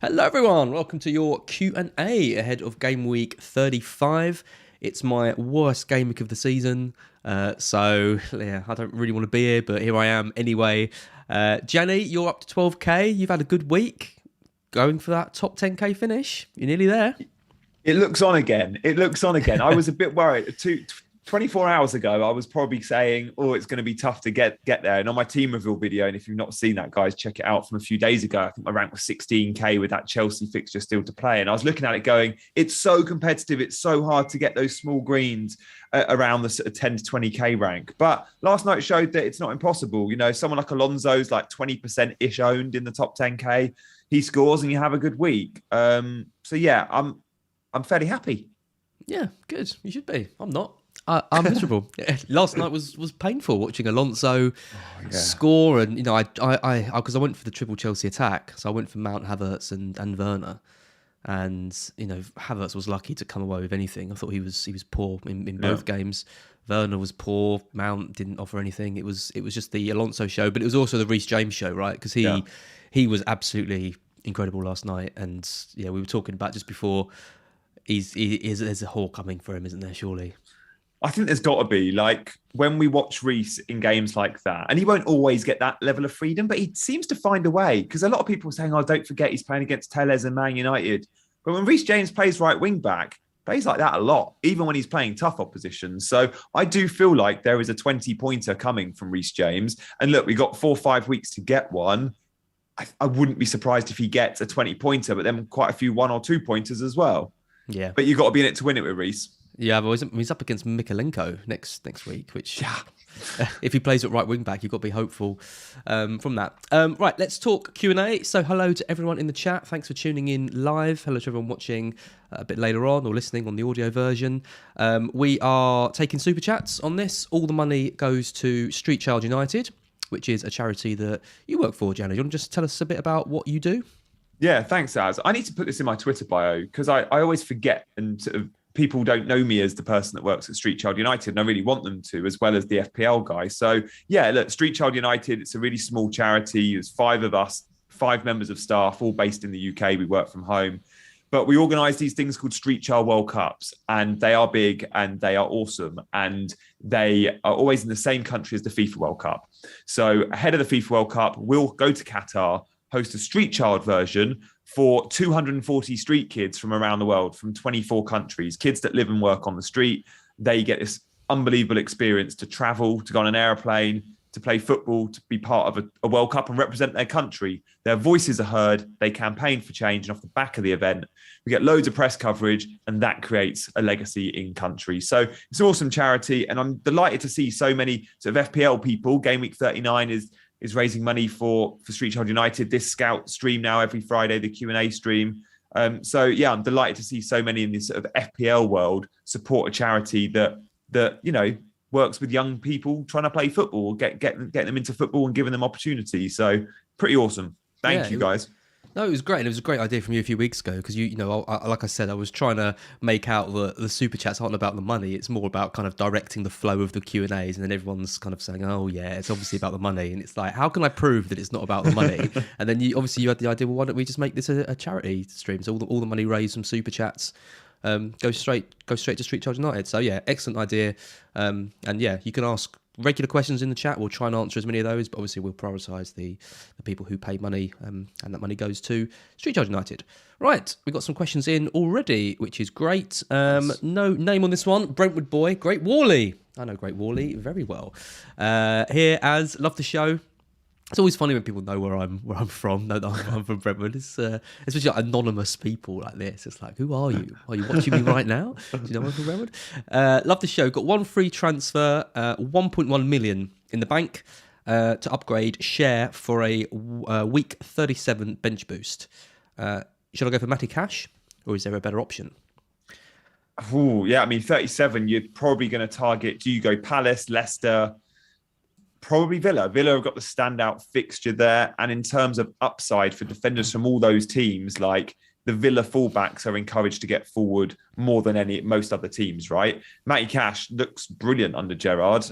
Hello everyone, welcome to your Q&A ahead of Game Week 35. It's my worst game week of the season, so yeah, I don't really want to be here, but here I am anyway. Gianni, you're up to 12k, you've had a good week, going for that top 10k finish, you're nearly there. It looks on again. It looks on again. I was a bit worried. 24 hours ago, I was probably saying, oh, it's going to be tough to get there. And on my team reveal video, and if you've not seen that, guys, check it out from a few days ago. I think my rank was 16k with that Chelsea fixture still to play. And I was looking at it going, it's so competitive. It's so hard to get those small greens around the sort of 10 to 20k rank. But last night showed that it's not impossible. You know, someone like Alonso's like 20%-ish owned in the top 10k. He scores and you have a good week. So yeah, I'm fairly happy. Yeah, good, you should be. I'm not. I'm miserable. Last night was painful watching Alonso score, and I because I went for the triple Chelsea attack, so I went for Mount, Havertz, and Werner, and Havertz was lucky to come away with anything. I thought he was poor in both games. Werner was poor. Mount didn't offer anything. It was just the Alonso show, but it was also the Reece James show, right? Because he was absolutely incredible last night, and yeah, we were talking about just before. There's a haul coming for him, isn't there? Surely. I think there's got to be, like, when we watch Reece in games like that, and he won't always get that level of freedom, but he seems to find a way, because a lot of people are saying, oh, don't forget he's playing against Telles and Man United. But when Reece James plays right wing back, plays like that a lot, even when he's playing tough opposition. So I do feel like there is a 20-pointer coming from Reece James. And look, we got 4 or 5 weeks to get one. I wouldn't be surprised if he gets a 20-pointer, but then quite a few 1 or 2 pointers as well. Yeah. But you've got to be in it to win it with Reece. Yeah, but he's up against Mikalenko next week, which if he plays at right wing back, you've got to be hopeful from that. Right, let's talk Q&A. So hello to everyone in the chat. Thanks for tuning in live. Hello to everyone watching a bit later on or listening on the audio version. We are taking super chats on this. All the money goes to Street Child United, which is a charity that you work for, Gianni. Do you want to just tell us a bit about what you do? Yeah, thanks, Az. I need to put this in my Twitter bio because I always forget and sort of people don't know me as the person that works at Street Child United, and I really want them to, as well as the FPL guy. So yeah, look, Street Child United, it's a really small charity. There's 5 of us, 5 members of staff, all based in the UK. We work from home. But we organise these things called Street Child World Cups, and they are big and they are awesome. And they are always in the same country as the FIFA World Cup. So ahead of the FIFA World Cup, we'll go to Qatar, host a Street Child version for 240 street kids from around the world, from 24 countries, kids that live and work on the street. They get this unbelievable experience to travel, to go on an airplane, to play football, to be part of a World Cup and represent their country. Their voices are heard, they campaign for change, and off the back of the event, we get loads of press coverage, and that creates a legacy in country. So it's an awesome charity, and I'm delighted to see so many sort of FPL people. Game Week 39 is raising money for Street Child United. This Scout stream now every Friday, the Q&A stream. So yeah, I'm delighted to see so many in this sort of FPL world support a charity that works with young people trying to play football, get them into football and giving them opportunities. So pretty awesome. Thank you, guys. No, it was great. And it was a great idea from you a few weeks ago because, like I said, I was trying to make out the super chats aren't about the money. It's more about kind of directing the flow of the Q&As. And then everyone's kind of saying, oh, yeah, it's obviously about the money. And it's like, how can I prove that it's not about the money? And then you had the idea, well, why don't we just make this a charity stream? So all the money raised from super chats go straight to Street Child United. So, yeah, excellent idea. And, yeah, you can ask regular questions in the chat. We'll try and answer as many of those, but obviously we'll prioritise the people who pay money, and that money goes to Street Child United. Right, we've got some questions in already, which is great. Nice. No name on this one. Brentwood boy, Great Wally. I know Great Wally very well. Here as love the show. It's always funny when people know where I'm from. Know that I'm from Brentwood. It's especially like anonymous people like this. It's like, who are you? Are you watching me right now? Do you know I'm from Brentwood? Love the show. Got 1 free transfer, 1.1 million in the bank to upgrade share for a week 37 bench boost. Should I go for Matty Cash, or is there a better option? Oh yeah, I mean 37. You're probably going to target. Do you go Palace, Leicester? Probably Villa. Villa have got the standout fixture there. And in terms of upside for defenders from all those teams, like the Villa fullbacks are encouraged to get forward more than most other teams, right? Matty Cash looks brilliant under Gerrard.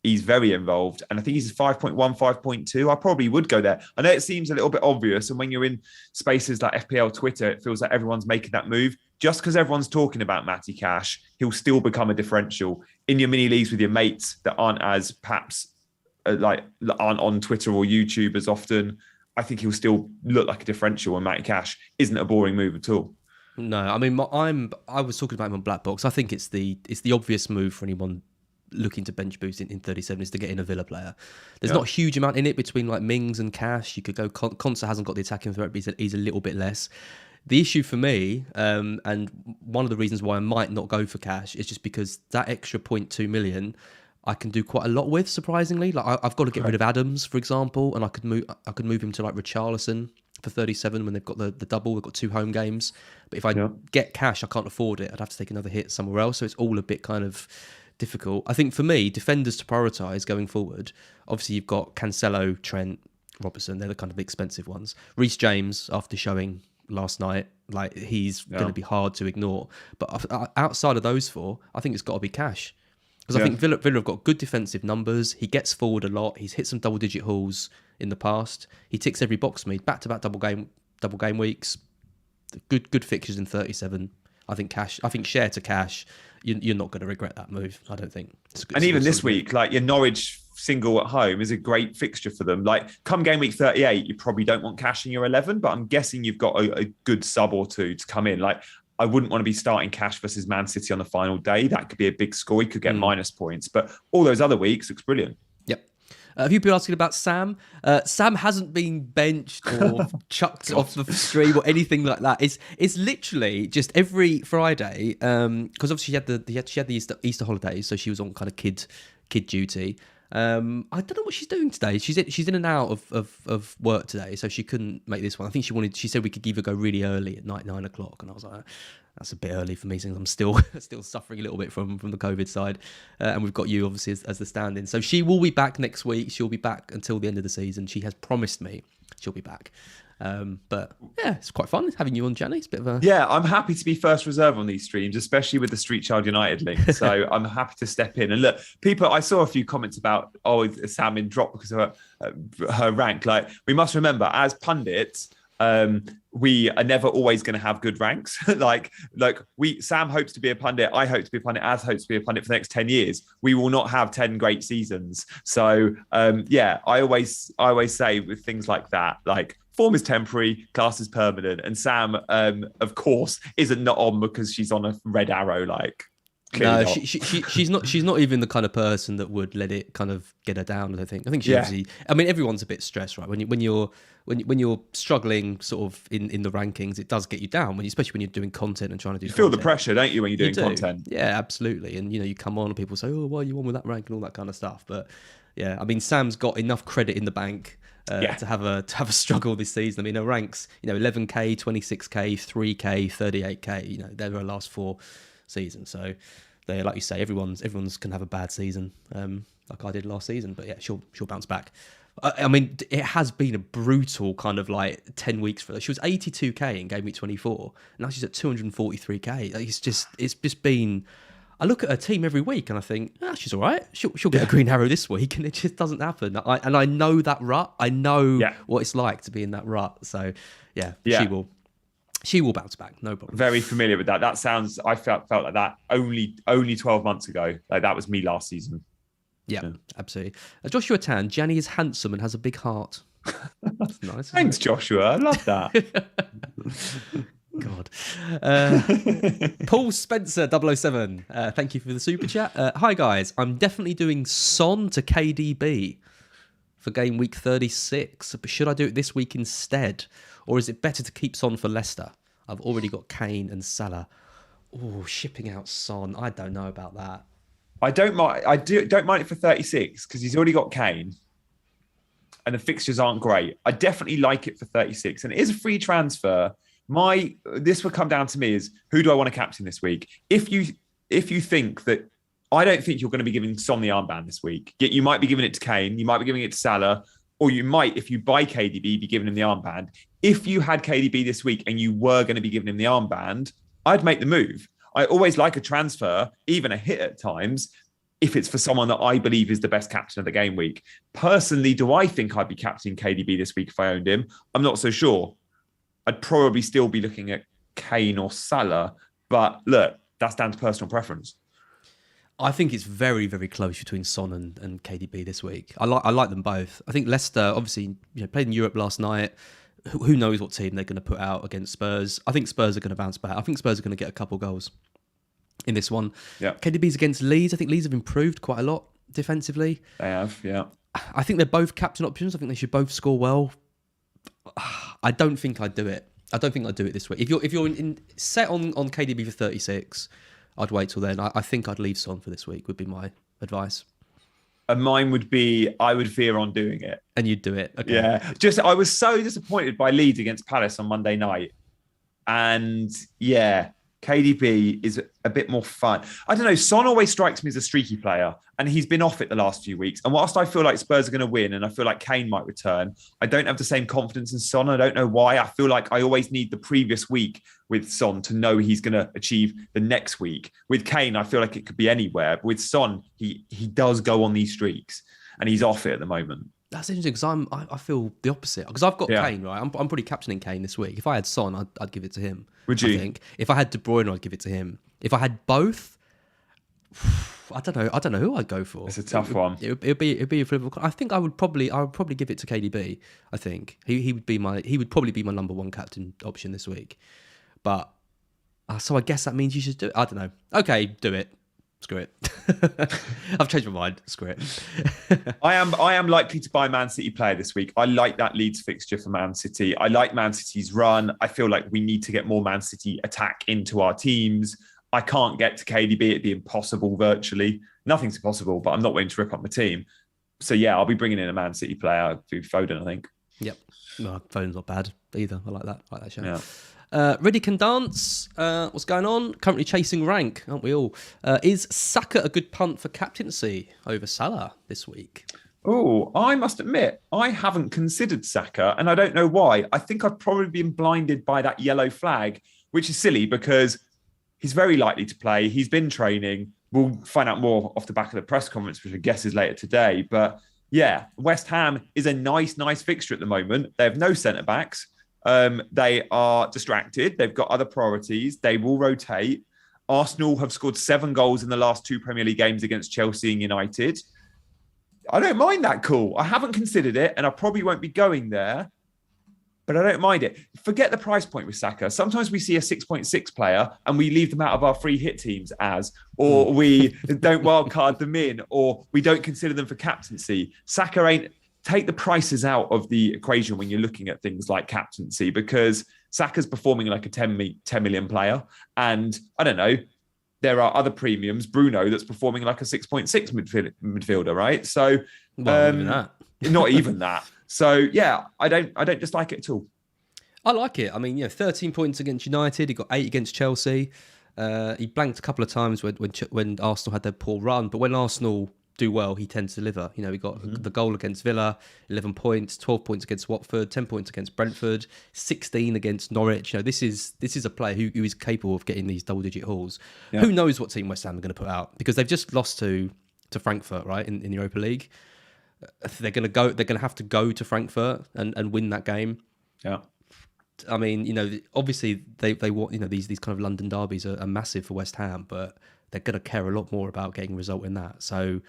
He's very involved. And I think he's 5.1, 5.2. I probably would go there. I know it seems a little bit obvious. And when you're in spaces like FPL Twitter, it feels like everyone's making that move. Just because everyone's talking about Matty Cash, he'll still become a differential in your mini leagues with your mates that aren't as perhaps aren't on Twitter or YouTube as often. I think he'll still look like a differential, and Matty Cash isn't a boring move at all. No, I mean, I was talking about him on Black Box. I think it's the obvious move for anyone looking to bench boost in 37 is to get in a Villa player. There's not a huge amount in it between like Mings and Cash. You could go Conser hasn't got the attacking threat, but he's a little bit less. The issue for me, and one of the reasons why I might not go for Cash, is just because that extra 0.2 million I can do quite a lot with, surprisingly. Like I've got to get rid of Adams, for example, and I could move him to like Richarlison for 37 when they've got the double. They've got 2 home games. But if I get Cash, I can't afford it. I'd have to take another hit somewhere else. So it's all a bit kind of difficult. I think for me, defenders to prioritise going forward, obviously you've got Cancelo, Trent, Robertson. They're the kind of expensive ones. Reece James, after showing last night, like he's going to be hard to ignore. But outside of those 4, I think it's got to be Cash. Because I think Villa have got good defensive numbers. He gets forward a lot. He's hit some double-digit hauls in the past. He ticks every box for me. Back-to-back double game weeks. Good fixtures in 37. I think Cash. I think share to Cash. You're not going to regret that move. I don't think. And even this week, like your Norwich single at home is a great fixture for them. Like come game week 38, you probably don't want Cash in your 11, but I'm guessing you've got a good sub or two to come in. Like I wouldn't want to be starting Cash versus Man City on the final day. That could be a big score. He could get minus points, but all those other weeks looks brilliant. Yep. Have you been asking about Sam? Sam hasn't been benched or chucked off the stream or anything like that. It's literally just every Friday, because obviously she had the Easter holidays, so she was on kind of kid duty. I don't know what she's doing today. She's in and out of work today, so she couldn't make this one. I think she said we could either go really early at night, 9 o'clock, and I was like, that's a bit early for me since I'm still suffering a little bit from the COVID side, and we've got you obviously as the stand-in. So she will be back next week. She'll be back until the end of the season. She has promised me she'll be back. But yeah, it's quite fun having you on, Gianni. It's a bit of a... Yeah, I'm happy to be first reserve on these streams, especially with the Street Child United link. So I'm happy to step in. And look, I saw a few comments about, Sam in drop because of her rank. Like, we must remember, as pundits, we are never always going to have good ranks. Sam hopes to be a pundit. I hope to be a pundit. Az hopes to be a pundit for the next 10 years. We will not have 10 great seasons. So I always say with things like that, like, form is temporary, class is permanent. And Sam, of course, isn't not on because she's on a red arrow. Like, no, she's not. She's not even the kind of person that would let it kind of get her down. I think she obviously. I mean, everyone's a bit stressed, right? When you're struggling, sort of in the rankings, it does get you down. Especially when you're doing content and trying to do. You feel the pressure, don't you, when you're doing content? Yeah, absolutely. And you come on and people say, "Oh, why are you on with that rank?" and all that kind of stuff. But yeah, I mean, Sam's got enough credit in the bank. To have a struggle this season. I mean, her ranks, 11k, 26k, 3k, 38k. They're her last 4 seasons. So they, like you say, everyone's can have a bad season, like I did last season. But yeah, she'll bounce back. I mean, it has been a brutal kind of like 10 weeks for her. She was 82k in game week 24. Now she's at 243k. It's just been. I look at her team every week and I think, she's all right. She'll get a green arrow this week, and it just doesn't happen. I know that rut. I know what it's like to be in that rut. So yeah. She will bounce back, no problem. Very familiar with that. That sounds. I felt like that only 12 months ago. Like that was me last season. Yeah. Absolutely. Joshua Tan, Gianni is handsome and has a big heart. That's nice. Thanks, Joshua. I love that. God. Paul Spencer 007. Thank you for the super chat. Hi guys, I'm definitely doing Son to KDB for game week 36. But should I do it this week instead? Or is it better to keep Son for Leicester? I've already got Kane and Salah. Oh, shipping out Son. I don't know about that. I don't mind. Don't mind it for 36 because he's already got Kane. And the fixtures aren't great. I definitely like it for 36. And it is a free transfer. This would come down to me is who do I want to captain this week? If you think that I don't think you're going to be giving Son the armband this week, you might be giving it to Kane, you might be giving it to Salah, or you might, if you buy KDB, be giving him the armband. If you had KDB this week and you were going to be giving him the armband, I'd make the move. I always like a transfer, even a hit at times, if it's for someone that I believe is the best captain of the game week. Personally, do I think I'd be captaining KDB this week if I owned him? I'm not so sure. I'd probably still be looking at Kane or Salah. But look, that's down to personal preference. I think it's very, very close between Son and KDB this week. I like them both. I think Leicester, obviously, played in Europe last night. Who knows what team they're going to put out against Spurs? I think Spurs are going to bounce back. I think Spurs are going to get a couple goals in this one. Yeah. KDB's against Leeds. I think Leeds have improved quite a lot defensively. They have, yeah. I think they're both captain options. I think they should both score well. I don't think I'd do it. I don't think I'd do it this week. If you're set on KDB for 36, I'd wait till then. I think I'd leave Son for this week, would be my advice. And mine would be, I would veer on doing it. And you'd do it. Okay. Yeah. I was so disappointed by Leeds against Palace on Monday night. And yeah, KDB is a bit more fun. I don't know. Son always strikes me as a streaky player, and he's been off it the last few weeks. And whilst I feel like Spurs are going to win, and I feel like Kane might return, I don't have the same confidence in Son. I don't know why. I feel like I always need the previous week with Son to know he's going to achieve the next week. With Kane, I feel like it could be anywhere. But with Son, he does go on these streaks, and he's off it at the moment. That's interesting because I feel the opposite. Because I've got Kane, right? I'm probably captaining Kane this week. If I had Son, I'd give it to him. Would you? I think. If I had De Bruyne, I'd give it to him. If I had both, I don't know who I'd go for. It's a tough one. It'd be a flip. I think I would probably give it to KDB. I think he would probably be my number one captain option this week. But so I guess that means you should do it. I don't know. Okay, do it. Screw it. I've changed my mind. Screw it. I am likely to buy Man City player this week. I like that Leeds fixture for Man City. I like Man City's run. I feel like we need to get more Man City attack into our teams. I can't get to KDB. It'd be impossible virtually. Nothing's impossible, but I'm not willing to rip up my team. So yeah, I'll be bringing in a Man City player through Foden, I think. Yep. No, Foden's not bad either. I like that show. Yeah. Ready can dance. What's going on? Currently chasing rank, aren't we all? Is Saka a good punt for captaincy over Salah this week? Oh, I must admit, I haven't considered Saka, and I don't know why. I think I've probably been blinded by that yellow flag, which is silly because he's very likely to play. He's been training. We'll find out more off the back of the press conference, which I guess is later today. But yeah, West Ham is a nice fixture at the moment. They have no centre-backs. They are distracted. They've got other priorities. They will rotate. Arsenal have scored 7 goals in the last 2 Premier League games against Chelsea and United. I don't mind that call. I haven't considered it, and I probably won't be going there, but I don't mind it. Forget the price point with Saka. Sometimes we see a 6.6 player and we leave them out of our free hit teams or we don't wildcard them in, or we don't consider them for captaincy. Saka ain't... Take the prices out of the equation when you're looking at things like captaincy, because Saka's performing like a 10 million player. And I don't know, there are other premiums, Bruno, that's performing like a 6.6 midfielder, right? So even that. Not even that. So yeah, I don't dislike it at all. I like it. I mean, 13 points against United. He got 8 against Chelsea. He blanked a couple of times when Arsenal had their poor run, but when Arsenal do well, he tends to deliver. He got the goal against Villa, 11 points, 12 points against Watford, 10 points against Brentford, 16 against Norwich. This is a player who is capable of getting these double-digit hauls. Yeah. Who knows what team West Ham are going to put out, because they've just lost to Frankfurt, right, in the Europa League. They're going to have to go to Frankfurt and win that game. Yeah. I mean, obviously they want, these kind of London derbies are massive for West Ham, but they're going to care a lot more about getting a result in that. So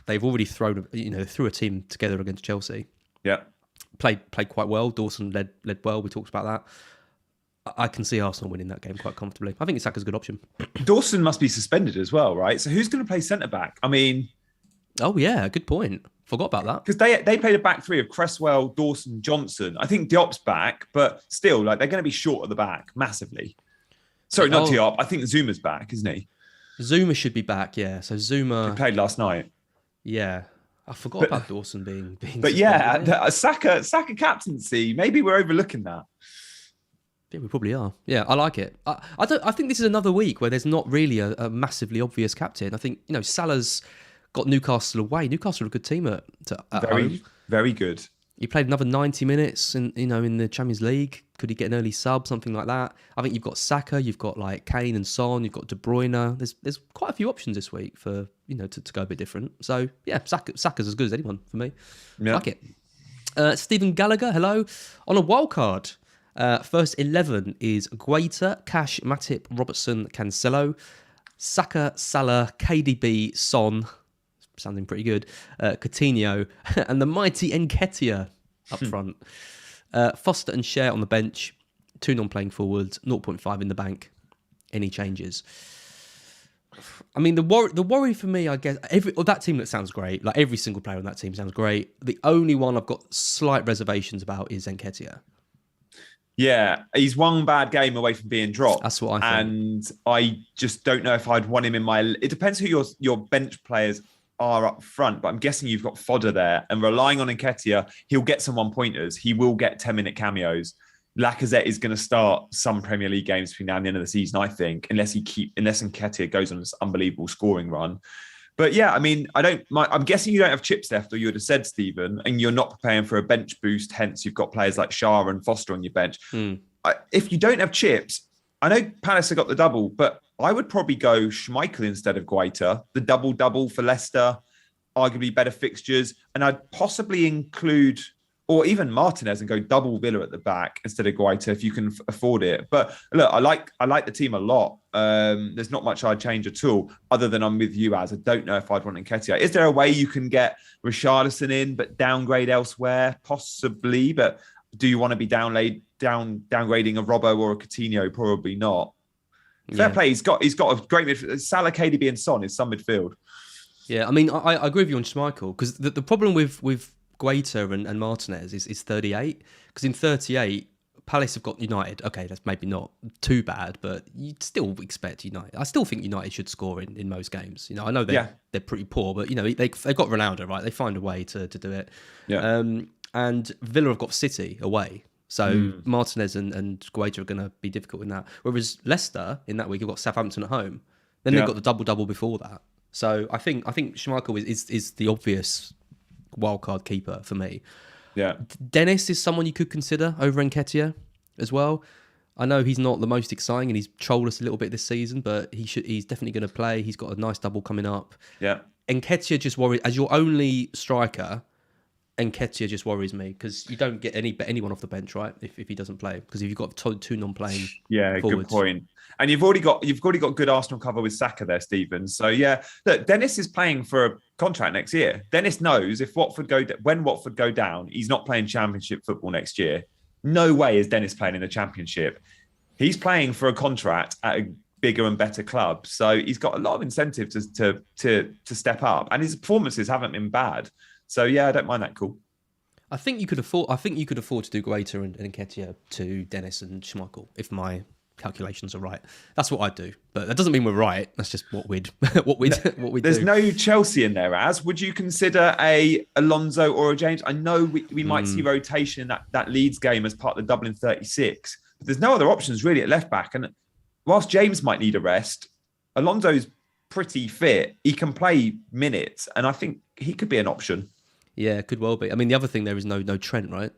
they've already threw a team together against Chelsea. Yeah. Played quite well. Dawson led well. We talked about that. I can see Arsenal winning that game quite comfortably. I think Saka's a good option. Dawson must be suspended as well, right? So who's going to play centre-back? I mean... Oh, yeah, good point. Forgot about that. Because they played a back three of Cresswell, Dawson, Johnson. I think Diop's back, but still, they're going to be short at the back massively. Sorry, not Diop. I think Zuma's back, isn't he? Zuma should be back, yeah. So Zuma... He played last night. Yeah. I forgot about Dawson being But yeah, Saka captaincy, maybe we're overlooking that. Yeah, we probably are. Yeah, I like it. I think this is another week where there's not really a massively obvious captain. I think, Salah's got Newcastle away. Newcastle are a good team at home. Very good. He played another 90 minutes in the Champions League. Could he get an early sub, something like that? I think you've got Saka, you've got like Kane and Son, you've got De Bruyne. There's quite a few options this week for to go a bit different. So yeah, Saka's as good as anyone for me. Yeah. Like it. Stephen Gallagher, hello. On a wild card, first 11 is Guaita, Cash, Matip, Robertson, Cancelo, Saka, Salah, KDB, Son. Sounding pretty good. Coutinho and the mighty Nketiah up front. Foster and Share on the bench. 2 non-playing forwards. 0.5 in the bank. Any changes? I mean, the worry for me, I guess, that team that sounds great. Like every single player on that team sounds great. The only one I've got slight reservations about is Nketiah. Yeah, he's one bad game away from being dropped. That's what I think. And I just don't know if I'd want him in my... It depends who your bench players are up front, but I'm guessing you've got fodder there, and relying on Nketiah, he'll get some one-pointers. He will get 10-minute cameos. Lacazette is going to start some Premier League games between now and the end of the season, I think, unless Nketiah goes on this unbelievable scoring run. But yeah, I mean, I'm guessing you don't have chips left, or you would have said, Stephen, and you're not preparing for a bench boost, hence you've got players like Shah and Foster on your bench. If you don't have chips, I know Palace have got the double, but I would probably go Schmeichel instead of Guaita, the double-double for Leicester, arguably better fixtures. And I'd possibly include, or even Martinez, and go double Villa at the back instead of Guaita if you can afford it. But look, I like the team a lot. There's not much I'd change at all, other than I'm with you, as I don't know if I'd want Nketiah. Is there a way you can get Richarlison in but downgrade elsewhere? Possibly, but do you want to be downgrading a Robbo or a Coutinho? Probably not. Fair play. He's got a great midfield. Salah, KDB, and Son is some midfield. Yeah, I mean, I agree with you on Schmeichel, because the problem with Guaita and Martinez is 38. Because in 38, Palace have got United. Okay, that's maybe not too bad, but you'd still expect United. I still think United should score in most games. I know they're pretty poor, but they've got Ronaldo, right? They find a way to do it. Yeah. And Villa have got City away. So Martinez and Guaita are going to be difficult in that. Whereas Leicester in that week have got Southampton at home. Then they've got the double before that. So I think Schmeichel is the obvious wildcard keeper for me. Yeah. Dennis is someone you could consider over Nketiah as well. I know he's not the most exciting and he's trolled us a little bit this season, but he's definitely going to play. He's got a nice double coming up. Yeah. Nketiah just worries, as your only striker, Nketiah just worries me, because you don't get anyone off the bench, right? If he doesn't play, because if you've got two non-playing, forwards. Good point. And you've already got good Arsenal cover with Saka there, Stephen. So yeah, look, Dennis is playing for a contract next year. Dennis knows when Watford go down, he's not playing Championship football next year. No way is Dennis playing in the Championship. He's playing for a contract at a bigger and better club, so he's got a lot of incentive to step up, and his performances haven't been bad. So yeah, I don't mind that call. I think you could afford to do Guaita and Nketiah to Dennis and Schmeichel, if my calculations are right. That's what I'd do, but that doesn't mean we're right. That's just what we'd do. There's no Chelsea in there. As would you consider a Alonso or a James? I know we might see rotation in that Leeds game as part of the Dublin 36, but there's no other options really at left back. And whilst James might need a rest, Alonso's pretty fit. He can play minutes, and I think he could be an option. Yeah, could well be. I mean, the other thing there is no Trent, right?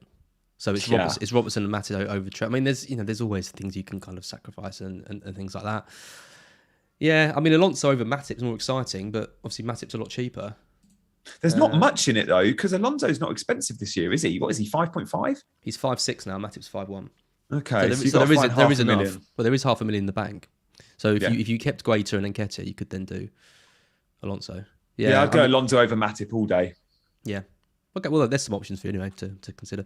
So it's Robertson and Matip over Trent. I mean, there's always things you can kind of sacrifice and things like that. Yeah, I mean, Alonso over Matip is more exciting, but obviously Matip's a lot cheaper. There's not much in it though, because Alonso's not expensive this year, is he? What is he? 5.5? He's 5.6 now. Matip's 5.1. Okay, so there is enough. Well, there is £500,000 in the bank. So if you kept Guaita and Nketiah, you could then do Alonso. Yeah, I'd go Alonso over Matip all day. Yeah. Okay, well, there's some options for you anyway to consider.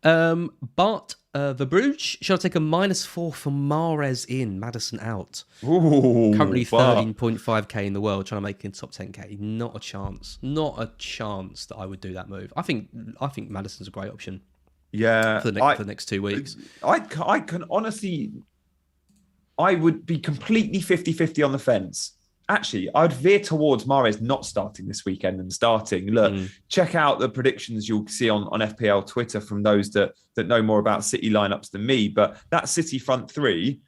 But the Bruges, should I take a -4 for Mahrez in, Maddison out? Ooh, currently 13.5k in the world, trying to make it in top 10k. Not a chance that I would do that move. I think Maddison's a great option. Yeah, for the next 2 weeks. I can honestly, I would be completely 50-50 on the fence. Actually, I'd veer towards Mahrez not starting this weekend and starting. Look, check out the predictions you'll see on FPL Twitter from those that know more about City lineups than me. But that City front three,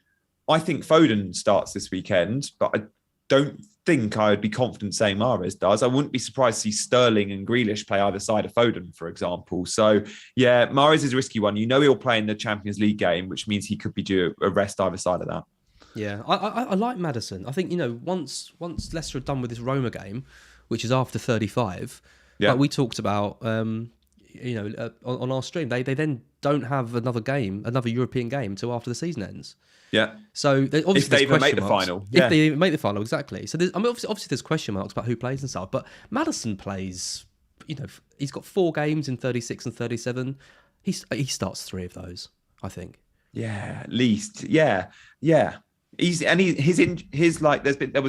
I think Foden starts this weekend. But don't think I would be confident saying Mahrez does. I wouldn't be surprised to see Sterling and Grealish play either side of Foden, for example. So, yeah, Mahrez is a risky one. You know he'll play in the Champions League game, which means he could be due a rest either side of that. Yeah, I like Maddison. I think, once Leicester are done with this Roma game, which is after 35, like we talked about, on our stream, they then don't have another European game until after the season ends. Yeah. So obviously if they even make the final. If they even make the final, exactly. So obviously there's question marks about who plays and stuff, but Maddison plays, he's got 4 games in 36 and 37. He starts 3 of those, I think. Yeah, at least. Yeah. There was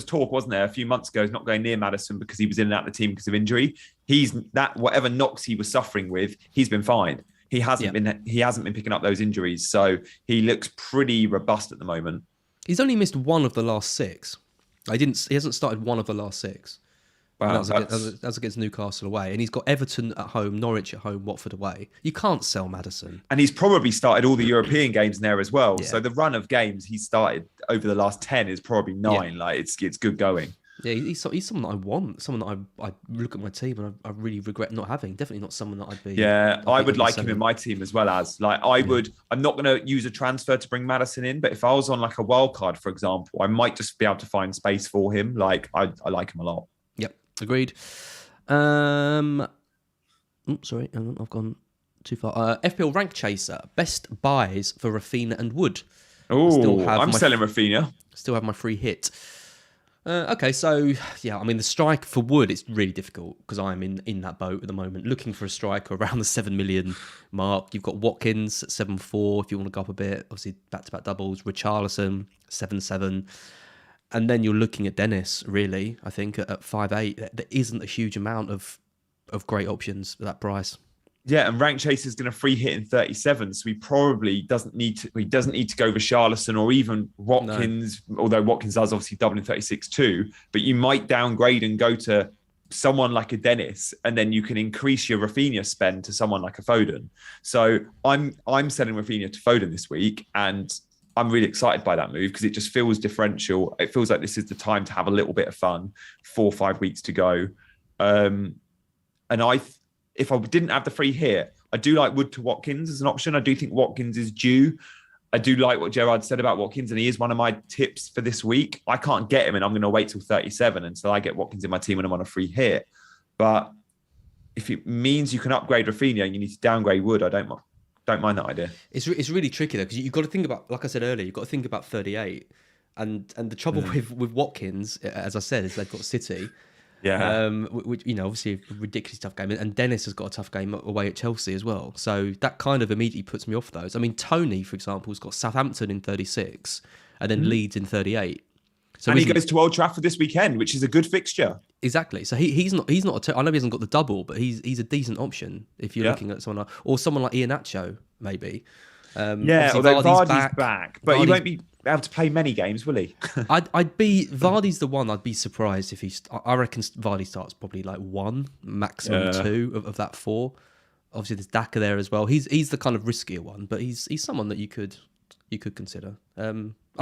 talk, wasn't there, a few months ago, he's not going near Maddison because he was in and out of the team because of injury. Whatever knocks he was suffering with, he's been fine. He hasn't been picking up those injuries, so he looks pretty robust at the moment. He's only missed 1 of the last 6. He hasn't started 1 of the last 6. Wow, that's against Newcastle away, and he's got Everton at home, Norwich at home, Watford away. You can't sell Maddison, and he's probably started all the European games in there as well. Yeah. So the run of games he's started over the last 10 is probably 9. Yeah. Like it's good going. Yeah, he's someone that I want. Someone that I look at my team and I really regret not having. Definitely not someone that I'd be. Yeah, I would like him in my team as well as would. I'm not going to use a transfer to bring Maddison in, but if I was on like a wild card, for example, I might just be able to find space for him. Like I like him a lot. Yep, agreed. Sorry, I've gone too far. FPL rank chaser, best buys for Rafinha and Wood. Oh, I'm selling Rafinha. Still have my free hit. Okay, so yeah, I mean the strike for Wood, it's really difficult because I'm in that boat at the moment, looking for a striker around the 7 million mark. You've got Watkins at 7.4 if you want to go up a bit. Obviously, back-to-back doubles. Richarlison 7.7, and then you're looking at Dennis. Really, I think at 5.8, there isn't a huge amount of great options at that price. Yeah, and Rank Chaser is going to free hit in 37, so he probably doesn't need to. He doesn't need to go Richarlison or even Watkins, although Watkins does obviously double in 36 too. But you might downgrade and go to someone like a Dennis, and then you can increase your Rafinha spend to someone like a Foden. So I'm selling Rafinha to Foden this week, and I'm really excited by that move because it just feels differential. It feels like this is the time to have a little bit of fun. 4 or 5 weeks to go, if I didn't have the free hit, I do like Wood to Watkins as an option. I do think Watkins is due. I do like what Gerard said about Watkins, and he is one of my tips for this week. I can't get him, and I'm going to wait till 37 until I get Watkins in my team when I'm on a free hit. But if it means you can upgrade Rafinha and you need to downgrade Wood, I don't mind that idea. It's really tricky though, because you've got to think about, like I said earlier, you've got to think about 38, and the trouble with Watkins, as I said, is they've got City. Yeah. Which, obviously a ridiculously tough game. And Dennis has got a tough game away at Chelsea as well. So that kind of immediately puts me off those. I mean, Tony, for example, has got Southampton in 36 and then Leeds in 38. So and he goes to Old Trafford this weekend, which is a good fixture. Exactly. So he's not I know he hasn't got the double, but he's a decent option if you're looking at someone like Iheanacho, maybe. Although Vardy's back, but he won't be able to play many games, will he? Vardy's the one I'd be surprised if I reckon Vardy starts probably like 1, maximum 2 of that 4. Obviously, there's Daka there as well. He's the kind of riskier one, but he's someone that you could consider. I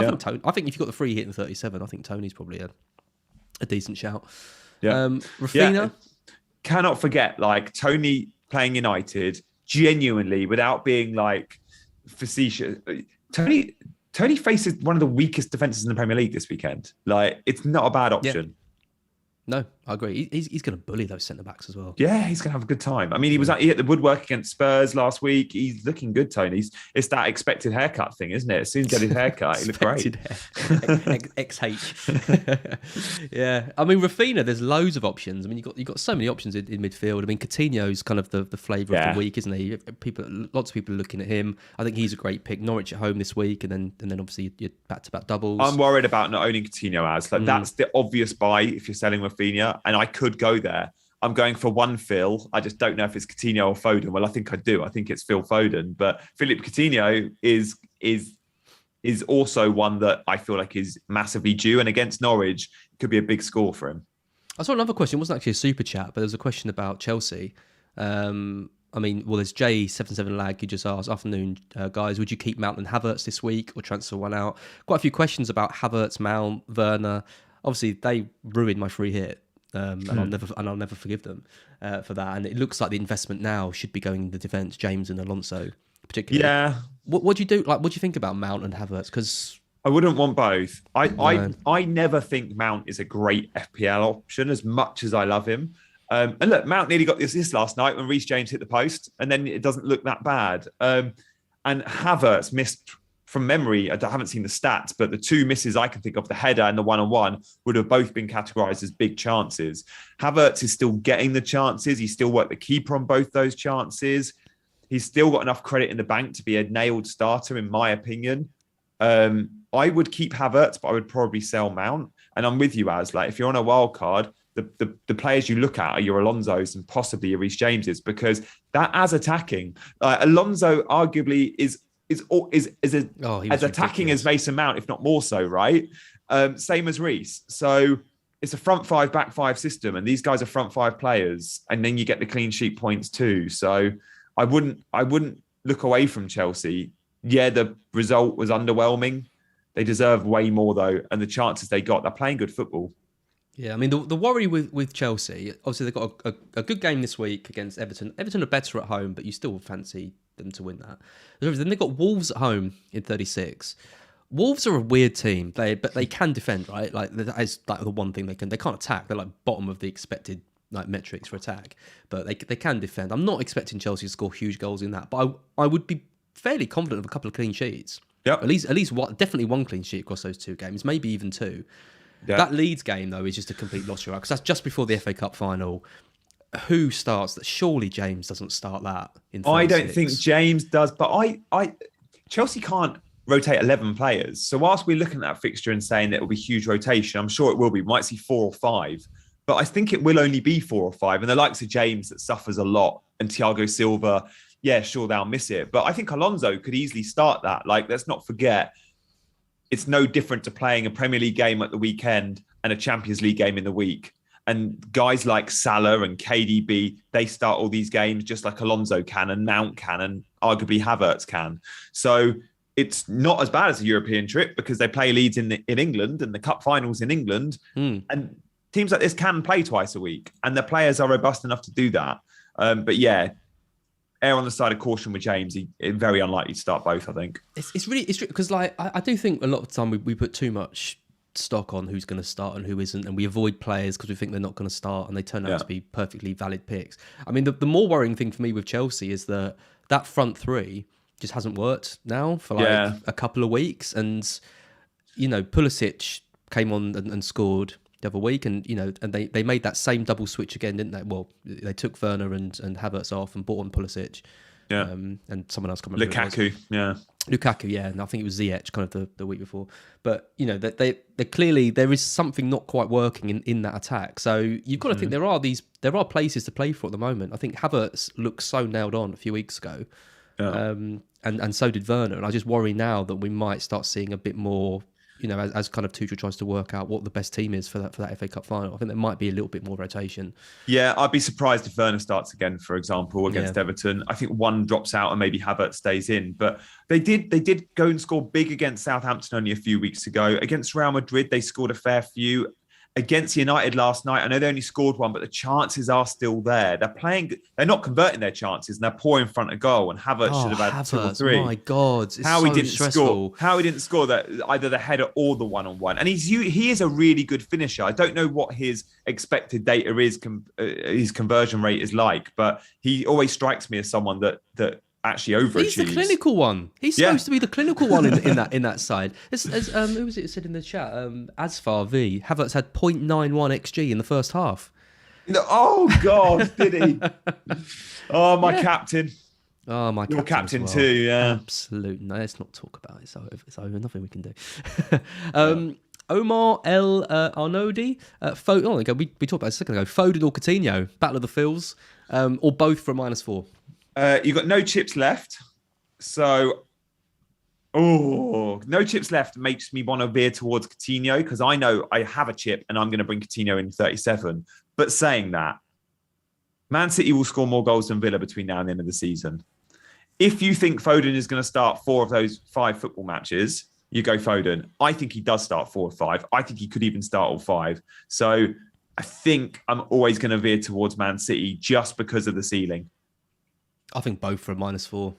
think if you've got the free hit in 37, I think Tony's probably a decent shout. Yeah, Rafinha. Yeah. Cannot forget, like Tony playing United, genuinely without being like facetious. Tony faces one of the weakest defenses in the Premier League this weekend. Like, it's not a bad option. Yeah. No, I agree. He's going to bully those centre-backs as well. Yeah, he's going to have a good time. I mean, he hit the woodwork against Spurs last week. He's looking good, Tony. It's that expected haircut thing, isn't it? As soon as he had his haircut, he looked great. XH. Yeah. I mean, Rafinha, there's loads of options. I mean, you've got so many options in midfield. I mean, Coutinho's kind of the flavour of the week, isn't he? Lots of people are looking at him. I think he's a great pick. Norwich at home this week, and then obviously your back-to-back doubles. I'm worried about not owning Coutinho as. That's the obvious buy if you're selling Rafinha, and I could go there. I'm going for one Phil. I just don't know if it's Coutinho or Foden. Well, I think I do. I think it's Phil Foden, but Philippe Coutinho is also one that I feel like is massively due, and against Norwich could be a big score for him. I saw another question. It wasn't actually a super chat, but there was a question about Chelsea. I mean, well, there's J77 Lag who just asked, afternoon, guys, would you keep Mount and Havertz this week or transfer one out? Quite a few questions about Havertz, Mount, Werner. obviously they ruined my free hit. And I'll never forgive them for that. And it looks like the investment now should be going in the defence, James and Alonso particularly. Yeah. What do you do? Like, what do you think about Mount and Havertz? Because I wouldn't want both. No. I never think Mount is a great FPL option as much as I love him. And look, Mount nearly got the assist last night when Reece James hit the post, and then it doesn't look that bad. And Havertz missed, from memory, I haven't seen the stats, but the two misses I can think of, the header and the one-on-one, would have both been categorised as big chances. Havertz is still getting the chances. He still worked the keeper on both those chances. He's still got enough credit in the bank to be a nailed starter, in my opinion. I would keep Havertz, but I would probably sell Mount. And I'm with you, Az. Like, if you're on a wild card, the players you look at are your Alonsos and possibly your Reece Jameses, because that as attacking, Alonso arguably is as attacking as Mason Mount, if not more so, right? Same as Reece. So it's a front five, back five system, and these guys are front five players, and then you get the clean sheet points too. So I wouldn't look away from Chelsea. Yeah, the result was underwhelming. They deserve way more though, and the chances they got, they're playing good football. Yeah, I mean, the worry with Chelsea, obviously they've got a good game this week against Everton. Everton are better at home, but you still fancy them to win that. Then they've got Wolves at home in 36. Wolves are a weird team, but they can defend, right? Like, that is like the one thing they can't attack. They're like bottom of the expected like metrics for attack, but they can defend. I'm not expecting Chelsea to score huge goals in that, but I would be fairly confident of a couple of clean sheets. Yeah, at least one, definitely one clean sheet across those two games, maybe even two. Yeah. That Leeds game, though, is just a complete loss because that's just before the FA Cup final. Who starts that? Surely James doesn't start that in 36. I don't think James does, but Chelsea can't rotate 11 players. So whilst we're looking at that fixture and saying that it will be huge rotation, I'm sure it will be. We might see 4 or 5, but I think it will only be 4 or 5. And the likes of James that suffers a lot, and Thiago Silva, yeah, sure, they'll miss it. But I think Alonso could easily start that. Like, let's not forget, it's no different to playing a Premier League game at the weekend and a Champions League game in the week. And guys like Salah and KDB, they start all these games just like Alonso can, and Mount can, and arguably Havertz can. So it's not as bad as a European trip because they play Leeds in England and the cup finals in England. And teams like this can play twice a week, and the players are robust enough to do that. But yeah, err on the side of caution with James. He's very unlikely to start both, I think. It's really because like I do think a lot of the time we put too much stock on who's going to start and who isn't, and we avoid players because we think they're not going to start, and they turn out to be perfectly valid picks. I mean, the more worrying thing for me with Chelsea is that front three just hasn't worked now for like a couple of weeks, and you know, Pulisic came on and scored the other week, and you know, and they made that same double switch again, didn't they? Well, they took Werner and Havertz off and brought on Pulisic, and someone else. Lukaku, Lukaku, yeah, and I think it was Ziyech kind of the week before. But you know, they clearly there is something not quite working in that attack. So you've got to think there are places to play for at the moment. I think Havertz looked so nailed on a few weeks ago, and so did Werner. And I just worry now that we might start seeing a bit more. You know, as kind of Tuchel tries to work out what the best team is for that FA Cup final, I think there might be a little bit more rotation. Yeah, I'd be surprised if Werner starts again, for example, against Everton. I think one drops out and maybe Havertz stays in. But they did go and score big against Southampton only a few weeks ago. Against Real Madrid, they scored a fair few. Against United last night, I know they only scored one, but the chances are still there. They're not converting their chances, and they're poor in front of goal. And Havertz should have had 2 or 3. My God, it's how so he didn't stressful. How he didn't score that, either the header or the one-on-one. And he is a really good finisher. I don't know what his expected data is, his conversion rate is like, but he always strikes me as someone that actually overachieves. He's the clinical one. He's supposed to be the clinical one in that side. Who was it said in the chat? Asfar V. Havertz had 0.91 XG in the first half. Oh God, did he? Oh, my captain. Oh, my Your captain well. too, yeah. Absolutely. No, let's not talk about it. It's over. Nothing we can do. Omar El Arnodi. We talked about it a second ago. Foden or Coutinho? Battle of the Fields. Or both for a -4. You got no chips left. So, no chips left makes me want to veer towards Coutinho because I know I have a chip and I'm going to bring Coutinho in 37. But saying that, Man City will score more goals than Villa between now and the end of the season. If you think Foden is going to start 4 of those 5 football matches, you go Foden. I think he does start 4 or 5. I think he could even start all 5. So I think I'm always going to veer towards Man City just because of the ceiling. I think both for a -4.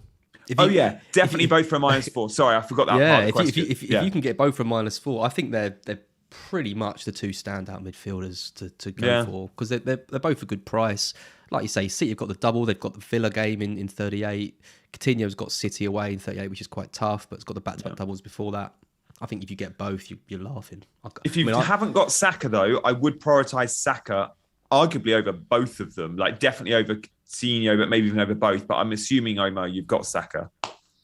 Definitely both for a -4. Sorry, I forgot that part of the question. If you can get both for a -4, I think they're pretty much the two standout midfielders to go for, because they're both a good price. Like you say, City have got the double. They've got the Villa game in 38. Coutinho's got City away in 38, which is quite tough, but it's got the back-to-back doubles before that. I think if you get both, you're laughing. If you haven't got Saka, though, I would prioritise Saka arguably over both of them. Like, definitely over Coutinho, but maybe even over both. But I'm assuming, Omo, you've got Saka.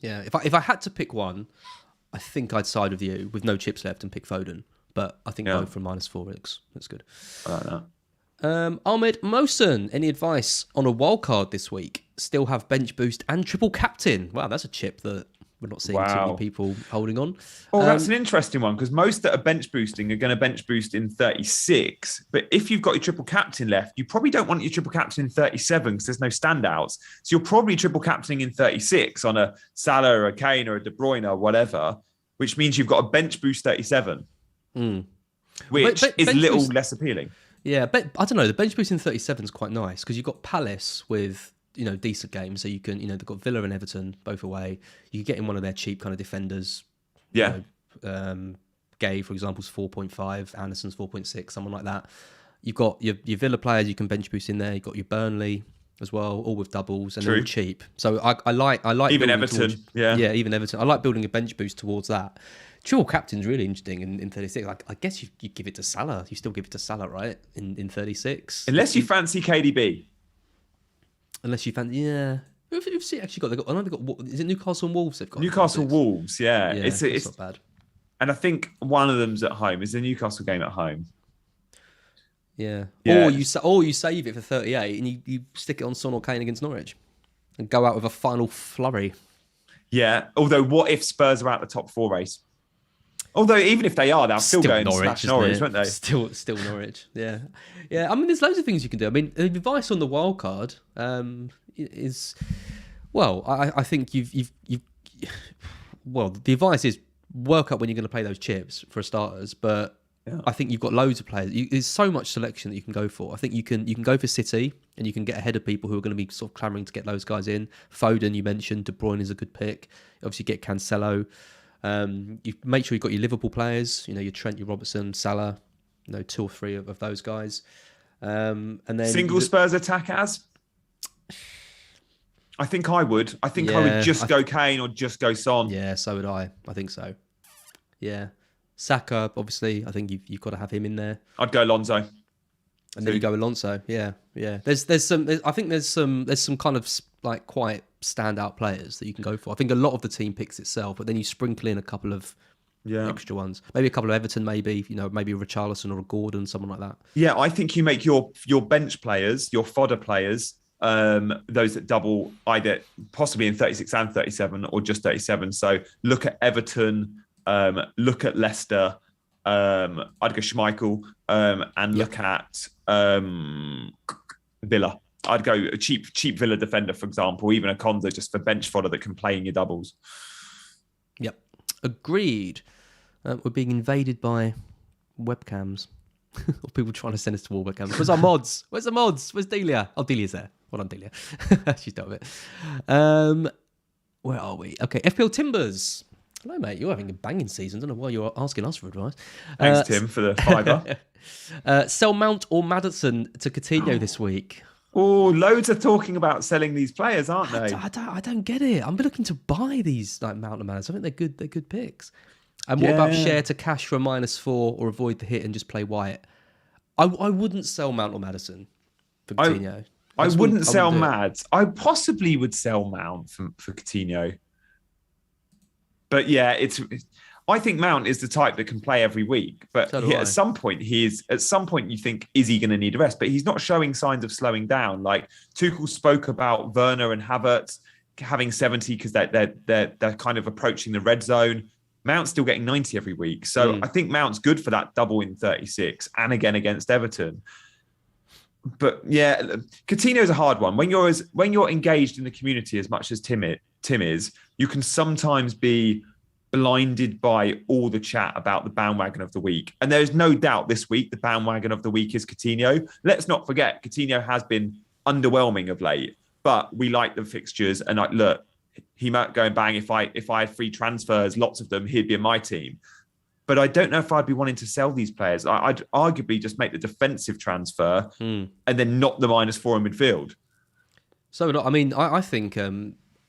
Yeah, if I had to pick one, I think I'd side with you with no chips left and pick Foden. But I think both from -4 looks good. I like that. Ahmed Mosen, any advice on a wildcard this week? Still have bench boost and triple captain. Wow, that's a chip that we're not seeing too many people holding on. Well, that's an interesting one, because most that are bench boosting are going to bench boost in 36. But if you've got your triple captain left, you probably don't want your triple captain in 37 because there's no standouts. So you're probably triple captaining in 36 on a Salah or a Kane or a De Bruyne or whatever, which means you've got a bench boost 37, which is a little less appealing. Yeah, but I don't know. The bench boost in 37 is quite nice because you've got Palace with, decent games. So you can, they've got Villa and Everton both away. You can get in one of their cheap kind of defenders. Yeah. Gay, for example, is 4.5. Anderson's 4.6, someone like that. You've got your Villa players you can bench boost in there. You've got your Burnley as well, all with doubles, and they're all cheap. So I like even Everton. Even Everton. I like building a bench boost towards that. Triple captain's really interesting in 36. I guess you give it to Salah. You still give it to Salah, right? In 36. Unless you fancy KDB. Unless you fancy, Who've actually got? They've got. Is it Newcastle and Wolves? They've got Newcastle Wolves. Yeah, it's not bad. And I think one of them's at home. Is the Newcastle game at home? Yeah. Or you save it for 38 and you stick it on Son or Kane against Norwich and go out with a final flurry. Yeah. Although, what if Spurs are out the top 4 race? Although, even if they are, they'll still go and smash Norwich, won't they? Still Norwich. Yeah. I mean, there's loads of things you can do. I mean, the advice on the wild card is, well, I think you've well, the advice is work out when you're going to play those chips for starters, but I think you've got loads of players. There's so much selection that you can go for. I think you can go for City and you can get ahead of people who are going to be sort of clamouring to get those guys in. Foden, you mentioned. De Bruyne is a good pick. Obviously, get Cancelo. You make sure you've got your Liverpool players. Your Trent, your Robertson, Salah. 2 or 3 of those guys. And then single Spurs attack as. I think I would. I think I would just go Kane or just go Son. Yeah, so would I. I think so. Yeah. Saka, obviously, I think you've got to have him in there. I'd go Alonso. And then you go Alonso. Yeah. There's some kind of like quite standout players that you can go for. I think a lot of the team picks itself, but then you sprinkle in a couple of extra ones. Maybe a couple of Everton, maybe a Richarlison or a Gordon, someone like that. Yeah, I think you make your bench players, your fodder players, those that double either possibly in 36 and 37 or just 37. So look at Everton, look at Leicester, I'd go Schmeichel, and look at Villa. I'd go a cheap Villa defender, for example, even a Konza just for bench fodder that can play in your doubles. Yep. Agreed. We're being invaded by webcams. Or people trying to send us to all webcams. Where's our mods? Where's the mods? Where's Delia? Oh, Delia's there. Well done, Delia. She's done it. Where are we? Okay, FPL Timbers. Hello, mate. You're having a banging season. Don't know why you're asking us for advice. Thanks, Tim, for the fiver. Sell Mount or Maddison to Coutinho this week. Oh, loads are talking about selling these players, aren't they? I don't get it. I'm looking to buy these like Mount and Maddison. I think they're good picks. And what about share to cash for a -4 or avoid the hit and just play Wyatt? I wouldn't sell Mount or Maddison for Coutinho. I wouldn't sell Mads. I possibly would sell Mount for Coutinho. But yeah, I think Mount is the type that can play every week. But at some point you think, is he going to need a rest? But he's not showing signs of slowing down. Like Tuchel spoke about Werner and Havertz having 70 because they're kind of approaching the red zone. Mount's still getting 90 every week. So I think Mount's good for that double in 36 and again against Everton. But yeah, Coutinho is a hard one. When you're engaged in the community as much as Tim is, you can sometimes be blinded by all the chat about the bandwagon of the week. And there's no doubt this week the bandwagon of the week is Coutinho. Let's not forget, Coutinho has been underwhelming of late, but we like the fixtures. And like, look, he might go and bang. If I had free transfers, lots of them, he'd be in my team. But I don't know if I'd be wanting to sell these players. I'd arguably just make the defensive transfer and then knock the -4 in midfield. So, I mean, I think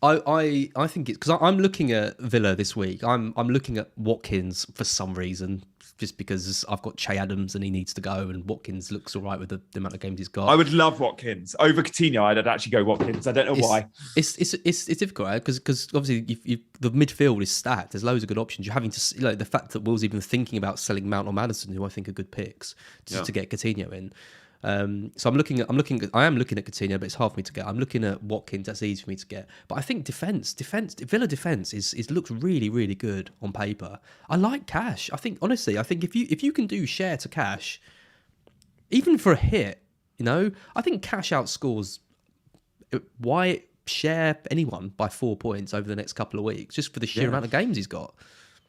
I think it's because I'm looking at Villa this week. I'm looking at Watkins for some reason, just because I've got Che Adams and he needs to go, and Watkins looks all right with the amount of games he's got. I would love Watkins over Coutinho. I'd actually go Watkins. I don't know why. It's difficult, right? Because obviously the midfield is stacked. There's loads of good options. You're having to the fact that Will's even thinking about selling Mount or Maddison, who I think are good picks, to get Coutinho in. So I am looking at Coutinho, but it's hard for me to get. I'm looking at Watkins. That's easy for me to get. But I think Villa defense is looks really, really good on paper. I like Cash. I think if you can do share to Cash, even for a hit, I think Cash outscores why share anyone by 4 points over the next couple of weeks, just for the sheer amount of games he's got.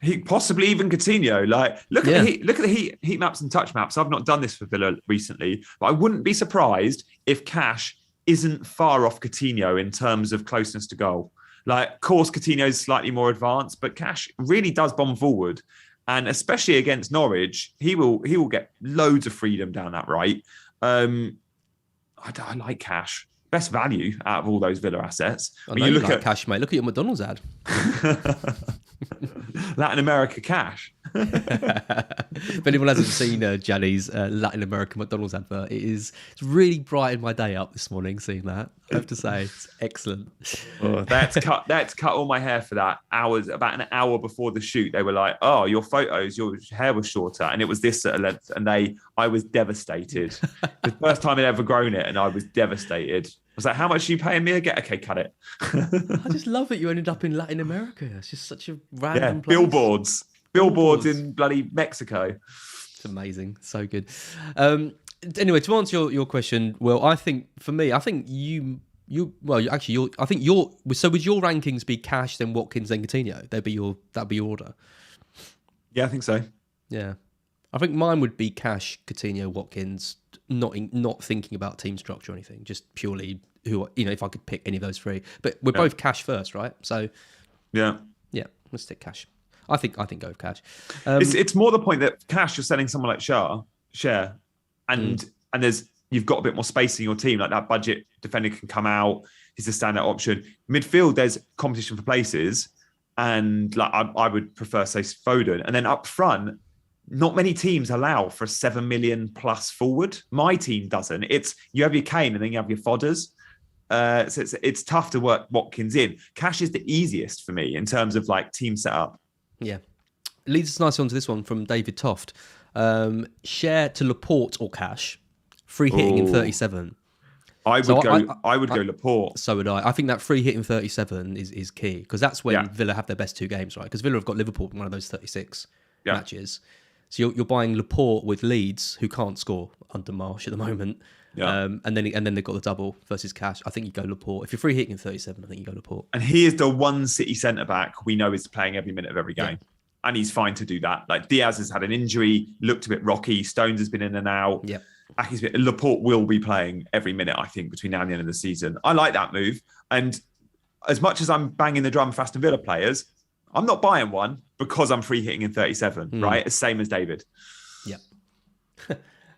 He possibly even Coutinho. Like, look at the heat maps and touch maps. I've not done this for Villa recently, but I wouldn't be surprised if Cash isn't far off Coutinho in terms of closeness to goal. Like, of course, Coutinho is slightly more advanced, but Cash really does bomb forward, and especially against Norwich, he will get loads of freedom down that right. I like Cash. Best value out of all those Villa assets. I know you look at Cash, mate. Look at your McDonald's ad. Latin America Cash. If anyone hasn't seen Gianni's Latin American McDonald's advert, it's really brightened my day up this morning seeing that. I have to say, it's excellent. Oh, that's cut all my hair for that. About an hour before the shoot, they were like, "Oh, your hair was shorter," and it was this at a length, and I was devastated. The first time I'd ever grown it, and I was devastated. I was like, "How much are you paying me again?" Okay, cut it. I just love that you ended up in Latin America. It's just such a random place. Billboards in bloody Mexico. It's amazing. So good. Anyway, to answer your question, well, I think for me, I think so would your rankings be Cash, then Watkins, then Coutinho? That'd be your order. Yeah, I think so. Yeah, I think mine would be Cash, Coutinho, Watkins, not thinking about team structure or anything, just purely if I could pick any of those three. But we're both Cash first, right? So yeah, let's take Cash. I think go with Cash. It's more the point that Cash, you're selling someone like Share, and you've got a bit more space in your team. Like, that budget defender can come out. He's a standout option. Midfield, there's competition for places, and like I would prefer, say, Foden. And then up front, not many teams allow for a 7 million plus forward. My team doesn't. You have your Kane and then you have your Fodders. So it's tough to work Watkins in. Cash is the easiest for me in terms of like team setup. Yeah. Leads us nicely onto this one from David Toft. Share to Laporte or Cash. Free hitting in 37. I would go Laporte. So would I. I think that free hit in 37 is key, because that's when Villa have their best two games, right? Because Villa have got Liverpool in one of those 36 matches. So you're buying Laporte with Leeds, who can't score under Marsh at the moment. Yeah. And then they've got the double versus Cash. I think you go Laporte. If you're free hitting in 37, I think you go Laporte. And he is the one City centre-back we know is playing every minute of every game. Yeah. And he's fine to do that. Like, Diaz has had an injury, looked a bit rocky. Stones has been in and out. Yeah. Laporte will be playing every minute, I think, between now and the end of the season. I like that move. And as much as I'm banging the drum for Aston Villa players, I'm not buying one because I'm free hitting in 37, right? Same as David. Yeah.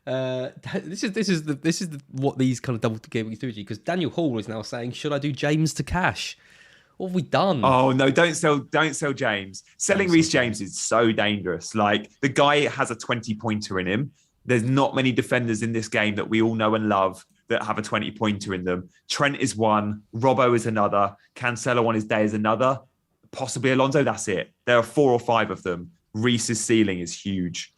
This is what these kind of double game weeks do, because Daniel Hall is now saying, should I do James to Cash? What have we done? Oh no, don't sell James. Selling Reece James is so dangerous. Like, the guy has a 20-pointer in him. There's not many defenders in this game that we all know and love that have a 20-pointer in them. Trent is one, Robbo is another, Cancelo on his day is another, possibly Alonso, that's it. There are 4 or 5 of them. Reece's ceiling is huge.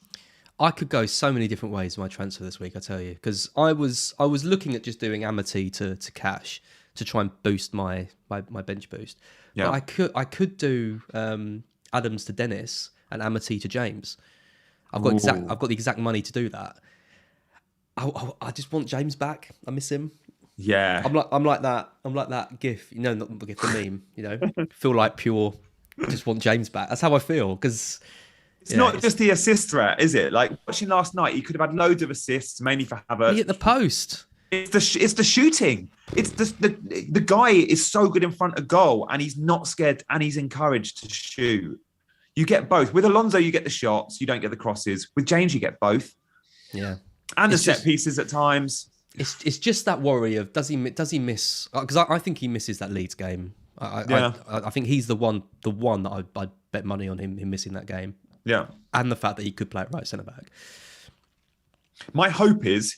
I could go so many different ways in my transfer this week, I tell you, because I was looking at just doing Amity to Cash to try and boost my bench boost. Yeah. But I could do Adams to Dennis and Amity to James. I've got the exact money to do that. I just want James back. I miss him. Yeah. I'm like that GIF, not the GIF, the meme. Feel like pure just want James back. That's how I feel because It's not just the assist threat, is it? Like watching last night, he could have had loads of assists, mainly for Havertz. He hit the post. It's the shooting. It's the guy is so good in front of goal, and he's not scared, and he's encouraged to shoot. You get both. With Alonso, you get the shots, you don't get the crosses. With James, you get both. Yeah, and the set pieces at times. It's just that worry of does he miss? Because I think he misses that Leeds game. I think he's the one that I'd bet money on him missing that game. Yeah, and the fact that he could play at right centre back. My hope is,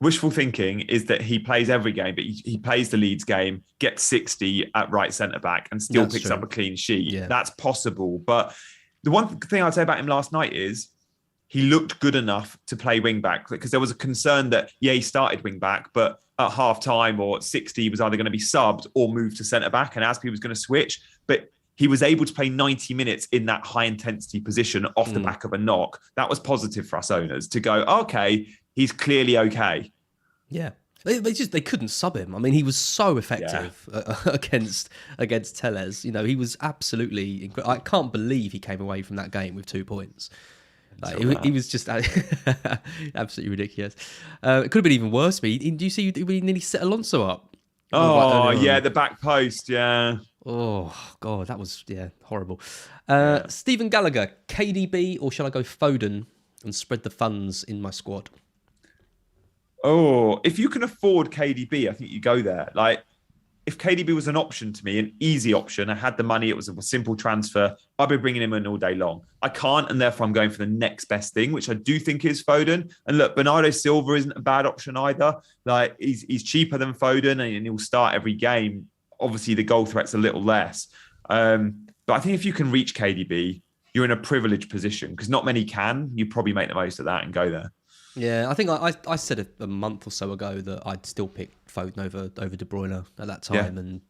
wishful thinking, is that he plays every game, but he plays the Leeds game, gets 60 at right centre back, and still picks up a clean sheet. Yeah. That's possible. But the one thing I'd say about him last night is he looked good enough to play wing back, because there was a concern that he started wing back, but at half time or at 60 he was either going to be subbed or moved to centre back, and Aspie was going to switch. But he was able to play 90 minutes in that high intensity position off the back of a knock. That was positive for us owners to go, okay, he's clearly okay. Yeah. They couldn't sub him. I mean, he was so effective against Tellez. You know, he was absolutely incredible. I can't believe he came away from that game with 2 points. He was just absolutely ridiculous. It could have been even worse. Do you see he nearly set Alonso up? The back post, yeah. Oh, God, that was, horrible. Stephen Gallagher, KDB, or shall I go Foden and spread the funds in my squad? Oh, if you can afford KDB, I think you go there. Like, if KDB was an option to me, an easy option, I had the money, it was a simple transfer, I'd be bringing him in all day long. I can't, and therefore I'm going for the next best thing, which I do think is Foden. And look, Bernardo Silva isn't a bad option either. Like, he's cheaper than Foden, and he'll start every game. Obviously, the goal threat's a little less. But I think if you can reach KDB, you're in a privileged position, because not many can. You probably make the most of that and go there. Yeah, I think I said a month or so ago that I'd still pick Foden over De Bruyne at that time,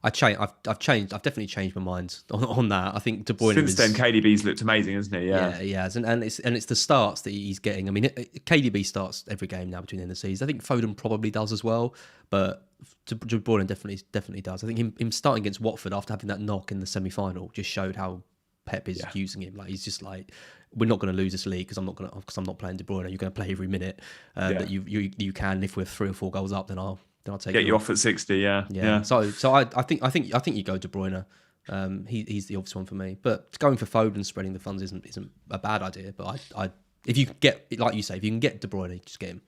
I've definitely changed my mind on that. I think De Bruyne since then KDB's looked amazing, hasn't he? Yeah, he has, and it's the starts that he's getting. I mean, KDB starts every game now between the end of the season. I think Foden probably does as well, but De Bruyne definitely does. I think him starting against Watford after having that knock in the semi-final just showed how Pep is using him. Like, he's just like, we're not going to lose this league because I'm not playing De Bruyne. You're going to play every minute that you can. If we're 3 or 4 goals up, then I'll take get you off at 60. Yeah. So I think you go De Bruyne. He's the obvious one for me. But going for Foden, spreading the funds isn't a bad idea. But I if you can get, like you say, if you can get De Bruyne, just get him.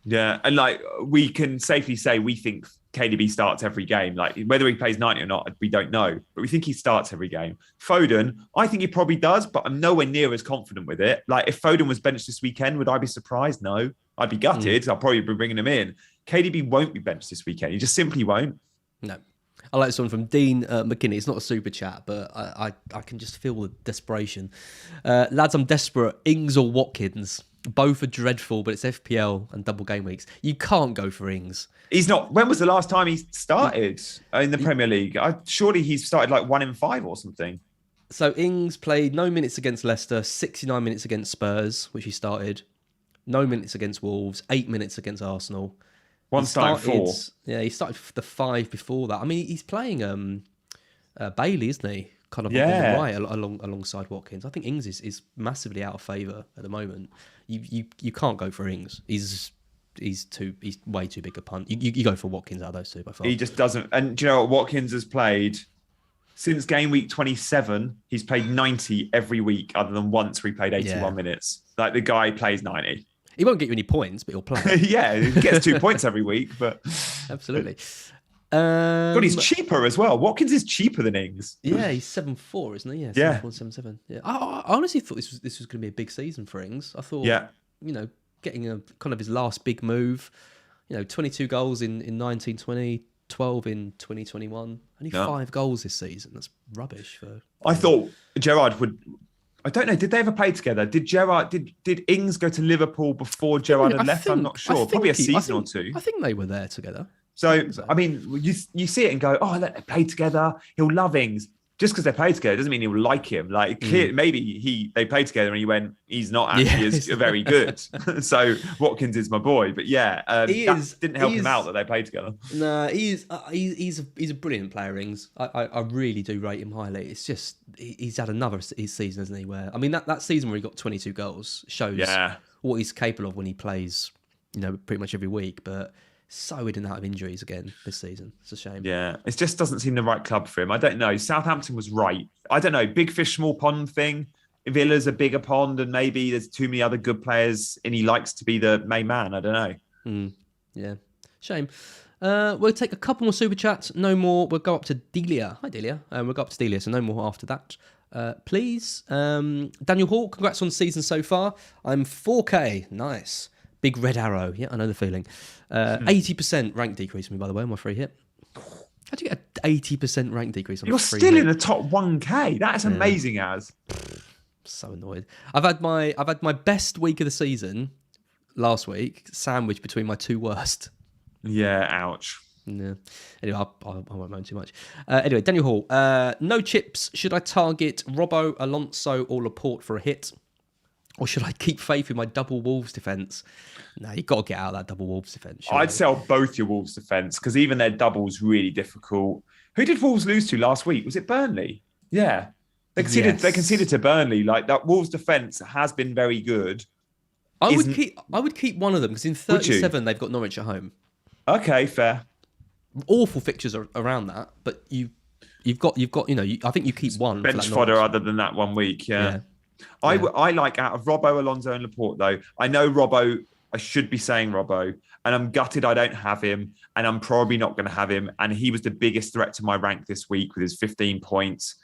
Yeah, and like, we can safely say we think KDB starts every game. Like, whether he plays 90 or not, we don't know. But we think he starts every game. Foden, I think he probably does, but I'm nowhere near as confident with it. Like, if Foden was benched this weekend, would I be surprised? No. I'd be gutted. I'll probably be bringing him in. KDB won't be benched this weekend. He just simply won't. No. I like this one from Dean McKinney. It's not a super chat, but I can just feel the desperation. Lads, I'm desperate. Ings or Watkins? Both are dreadful, but it's FPL and double game weeks. You can't go for Ings. He's not. When was the last time he started in the Premier League? Surely he's started like 1 in 5 or something. So Ings played no minutes against Leicester, 69 minutes against Spurs, which he started. No minutes against Wolves, 8 minutes against Arsenal. He started 4. Yeah, he started the 5 before that. I mean, he's playing Bailey, isn't he? Kind of on the right alongside Watkins. I think Ings is massively out of favour at the moment. You can't go for Ings. He's way too big a punt. You go for Watkins out of those two by far. He just doesn't. And do you know what? Watkins has played since game week 27. He's played 90 every week, other than once where he played 81 minutes. Like, the guy plays 90. He won't get you any points, but he'll play. Yeah, he gets 2 points every week, but absolutely. But he's cheaper as well. Watkins is cheaper than Ings. Yeah, he's 7.4, isn't he? Yeah, 7.7. Yeah, I honestly thought this was going to be a big season for Ings. I thought, getting a kind of his last big move. 22 goals in 1920, 12 in 2021. Only 5 goals this season. That's rubbish. I thought Gerrard would. I don't know. Did they ever play together? Did Ings go to Liverpool before Gerrard had left? I'm not sure. Probably a season or 2. I think they were there together. So, I mean, you see it and go, oh, they played together. He'll love Ings. just because they play together doesn't mean he will like him. Like maybe they played together and he went, he's not actually as very good. So Watkins is my boy, but that didn't help him out that they played together. No, he's a brilliant player, Ings. I really do rate him highly. It's just he's had another season, hasn't he? Where I mean that season where he got 22 goals shows what he's capable of when he plays, pretty much every week. But so he didn't have injuries again this season. It's a shame. Yeah, it just doesn't seem the right club for him. I don't know. Southampton was right. I don't know. Big fish, small pond thing. Villa's a bigger pond, and maybe there's too many other good players, and he likes to be the main man. I don't know. Yeah, shame. We'll take a couple more super chats. No more. We'll go up to Delia. Hi, Delia. We'll go up to Delia, so no more after that. Please. Daniel Hall, congrats on the season so far. I'm 4K. Nice. Big red arrow. Yeah, I know the feeling. 80% rank decrease for me, by the way, on my free hit. How'd you get an 80% rank decrease on You're a free still hit? in the top 1K. That is amazing, Az. So annoyed. I've had my best week of the season last week, sandwiched between my two worst. Yeah, ouch. Yeah. Anyway, I won't moan too much. Anyway, Daniel Hall. No chips. Should I target Robbo, Alonso, or Laporte for a hit? Or should I keep faith in my double Wolves defence? No, you've got to get out of that double Wolves defence. I'd sell both your Wolves defence because even their double's really difficult. Who did Wolves lose to last week? Was it Burnley? Yeah. They conceded to Burnley. Like that Wolves defence has been very good. I would keep one of them because in 37 they've got Norwich at home. Okay, fair. Awful fixtures around that, but you've got I think you keep one bench for that fodder Norwich. other than that 1 week. Yeah. I like out of Robbo, Alonso, and Laporte though. I know Robbo. I should be saying Robbo, and I'm gutted I don't have him, and I'm probably not going to have him. And he was the biggest threat to my rank this week with his 15 points.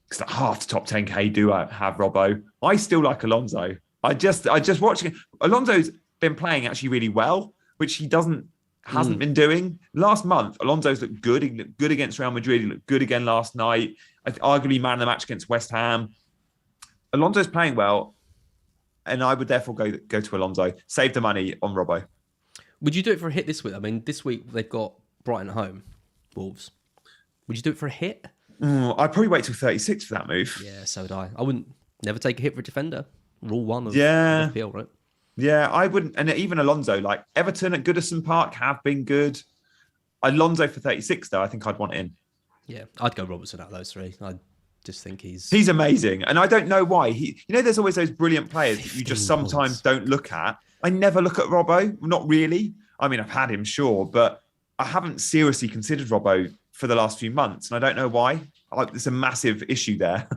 Because half the top 10K do have Robbo. I still like Alonso. I just watching Alonso's been playing actually really well, which he hasn't been doing. Last month, Alonso's looked good. He looked good against Real Madrid. He looked good again last night. Arguably man of the match against West Ham. Alonso's playing well, and I would therefore go to Alonso. Save the money on Robbo. Would you do it for a hit this week? I mean, this week they've got Brighton at home, Wolves. Would you do it for a hit? I'd probably wait till 36 for that move. Yeah, so would I. I wouldn't never take a hit for a defender. Rule 1 of FPL, right? Yeah, I wouldn't. And even Alonso, like Everton at Goodison Park have been good. Alonso for 36, though, I think I'd want in. Yeah, I'd go Robertson out of those three. I just think he's amazing. And I don't know why. There's always those brilliant players that you just sometimes don't look at. I never look at Robbo, not really. I mean, I've had him, sure, but I haven't seriously considered Robbo for the last few months. And I don't know why. There's a massive issue there.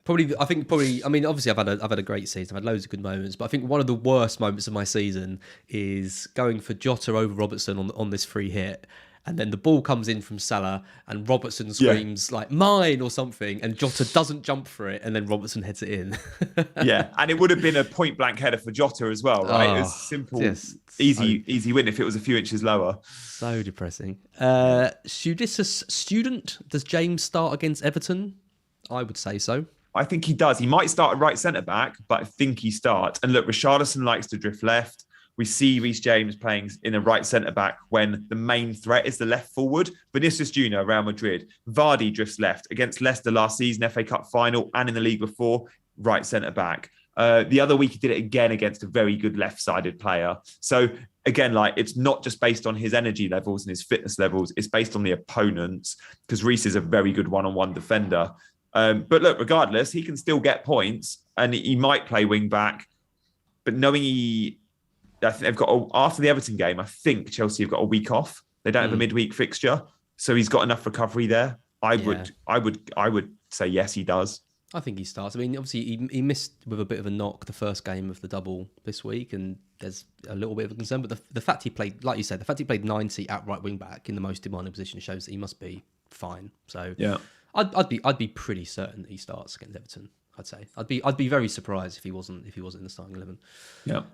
I mean, obviously I've had a great season. I've had loads of good moments, but I think one of the worst moments of my season is going for Jota over Robertson on this free hit. And then the ball comes in from Salah and Robertson screams like mine or something. And Jota doesn't jump for it. And then Robertson heads it in. Yeah. And it would have been a point blank header for Jota as well, right? It was simple, easy win if it was a few inches lower. So depressing. Judicious student. Does James start against Everton? I would say so. I think he does. He might start at right centre back, but I think he starts. And look, Richarlison likes to drift left. We see Reece James playing in a right centre back when the main threat is the left forward. Vinicius Junior, Real Madrid. Vardy drifts left against Leicester last season, FA Cup final, and in the league before, right centre back. The other week he did it again against a very good left-sided player. So again, it's not just based on his energy levels and his fitness levels. It's based on the opponents because Reece is a very good one-on-one defender. But look, regardless, he can still get points and he might play wing back. But knowing I think they've got after the Everton game, I think Chelsea have got a week off. They don't have a midweek fixture, so he's got enough recovery there. I would say yes, he does. I think he starts. I mean, obviously he missed with a bit of a knock the first game of the double this week, and there's a little bit of a concern. But the fact he played, like you said, the fact he played 90 at right wing back in the most demanding position shows that he must be fine. So yeah. I'd be pretty certain that he starts against Everton. I'd say I'd be very surprised if he wasn't in the starting 11. Yeah.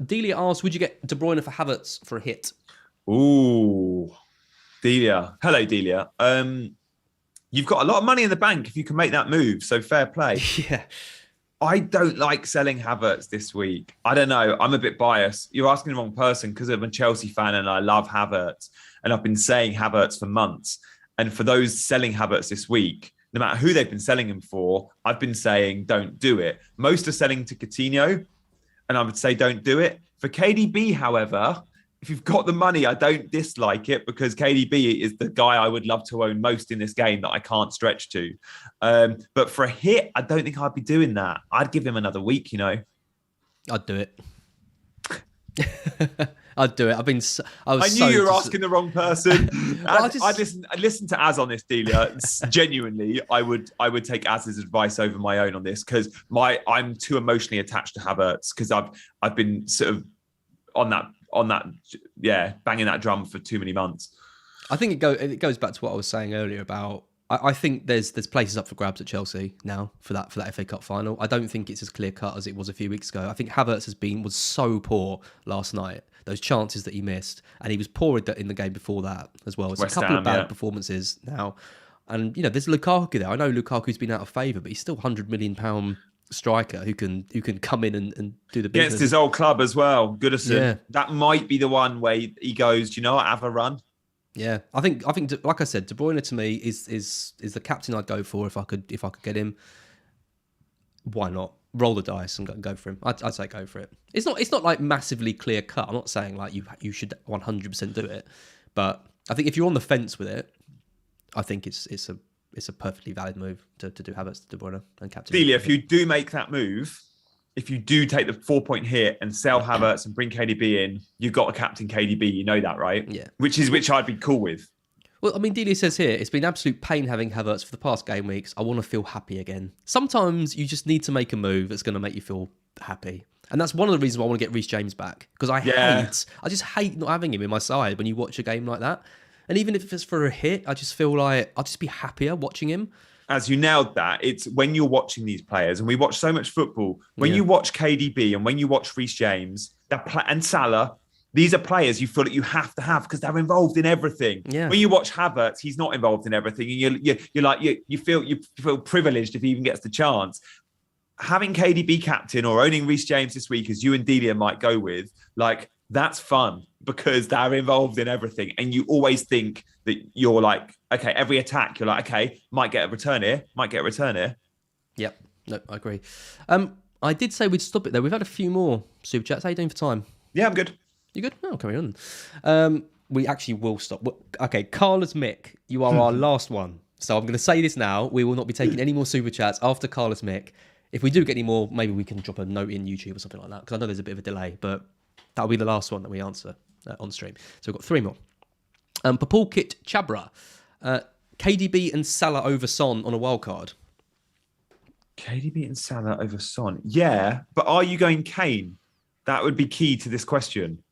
Delia asks, would you get De Bruyne for Havertz for a hit? Ooh, Delia. Hello, Delia. You've got a lot of money in the bank if you can make that move. So fair play. Yeah. I don't like selling Havertz this week. I don't know. I'm a bit biased. You're asking the wrong person because I'm a Chelsea fan and I love Havertz. And I've been saying Havertz for months. And for those selling Havertz this week, no matter who they've been selling him for, I've been saying don't do it. Most are selling to Coutinho, and I would say don't do it. For KDB, however, if you've got the money, I don't dislike it because KDB is the guy I would love to own most in this game that I can't stretch to. But for a hit, I don't think I'd be doing that. I'd give him another week, I'd do it. I'd do it. I knew you were asking the wrong person. I listened to Az on this, Delia. Genuinely, I would take Az's advice over my own on this because I'm too emotionally attached to Havertz because I've been sort of on that, banging that drum for too many months. I think it goes back to what I was saying earlier about. I think there's places up for grabs at Chelsea now for that FA Cup final. I don't think it's as clear cut as it was a few weeks ago. I think Havertz was so poor last night. Those chances that he missed, and he was poor in the game before that as well. It's a couple of bad performances now, and there's Lukaku there. I know Lukaku's been out of favour, but he's still £100 million striker who can come in and do the business against his old club as well. Goodison. Yeah. That might be the one where he goes, do you know what, have a run. Yeah, I think like I said, De Bruyne to me is the captain I'd go for if I could get him. Why not roll the dice and go for him? I'd say go for it. It's not like massively clear cut. I'm not saying like you should 100% do it, but I think if you're on the fence with it, I think it's a perfectly valid move to do Havertz, De Bruyne, and captain. Delia, if you do make that move, if you do take the 4-point hit and sell Havertz and bring KDB in, you've got a captain KDB. You know that, right? Yeah. Which I'd be cool with. Well, I mean, Delia says here, it's been absolute pain having Havertz for the past game weeks. I want to feel happy again. Sometimes you just need to make a move that's going to make you feel happy. And that's one of the reasons why I want to get Reece James back. Because I just hate not having him in my side when you watch a game like that. And even if it's for a hit, I just feel like I'll just be happier watching him. As you nailed that, it's when you're watching these players, and we watch so much football, when you watch KDB and when you watch Reece James and Salah, these are players you feel that you have to have because they're involved in everything. Yeah. When you watch Havertz, he's not involved in everything. And you feel privileged if he even gets the chance. Having KDB captain or owning Reece James this week, as you and Delia might go with, like, that's fun because they're involved in everything. And you always think that you're like, okay, every attack, you're like, okay, might get a return here. Yep. No, I agree. I did say we'd stop it there. We've had a few more super chats. How are you doing for time? Yeah, I'm good. You good? No, carry on. We actually will stop. Okay, Carlos Mick, you are our last one. So I'm going to say this now. We will not be taking any more super chats after Carlos Mick. If we do get any more, maybe we can drop a note in YouTube or something like that, because I know there's a bit of a delay, but that'll be the last one that we answer on stream. So we've got 3 more. Papul Kit Chabra. KDB and Salah over Son on a wild card. KDB and Salah over Son. Yeah, but are you going Kane? That would be key to this question.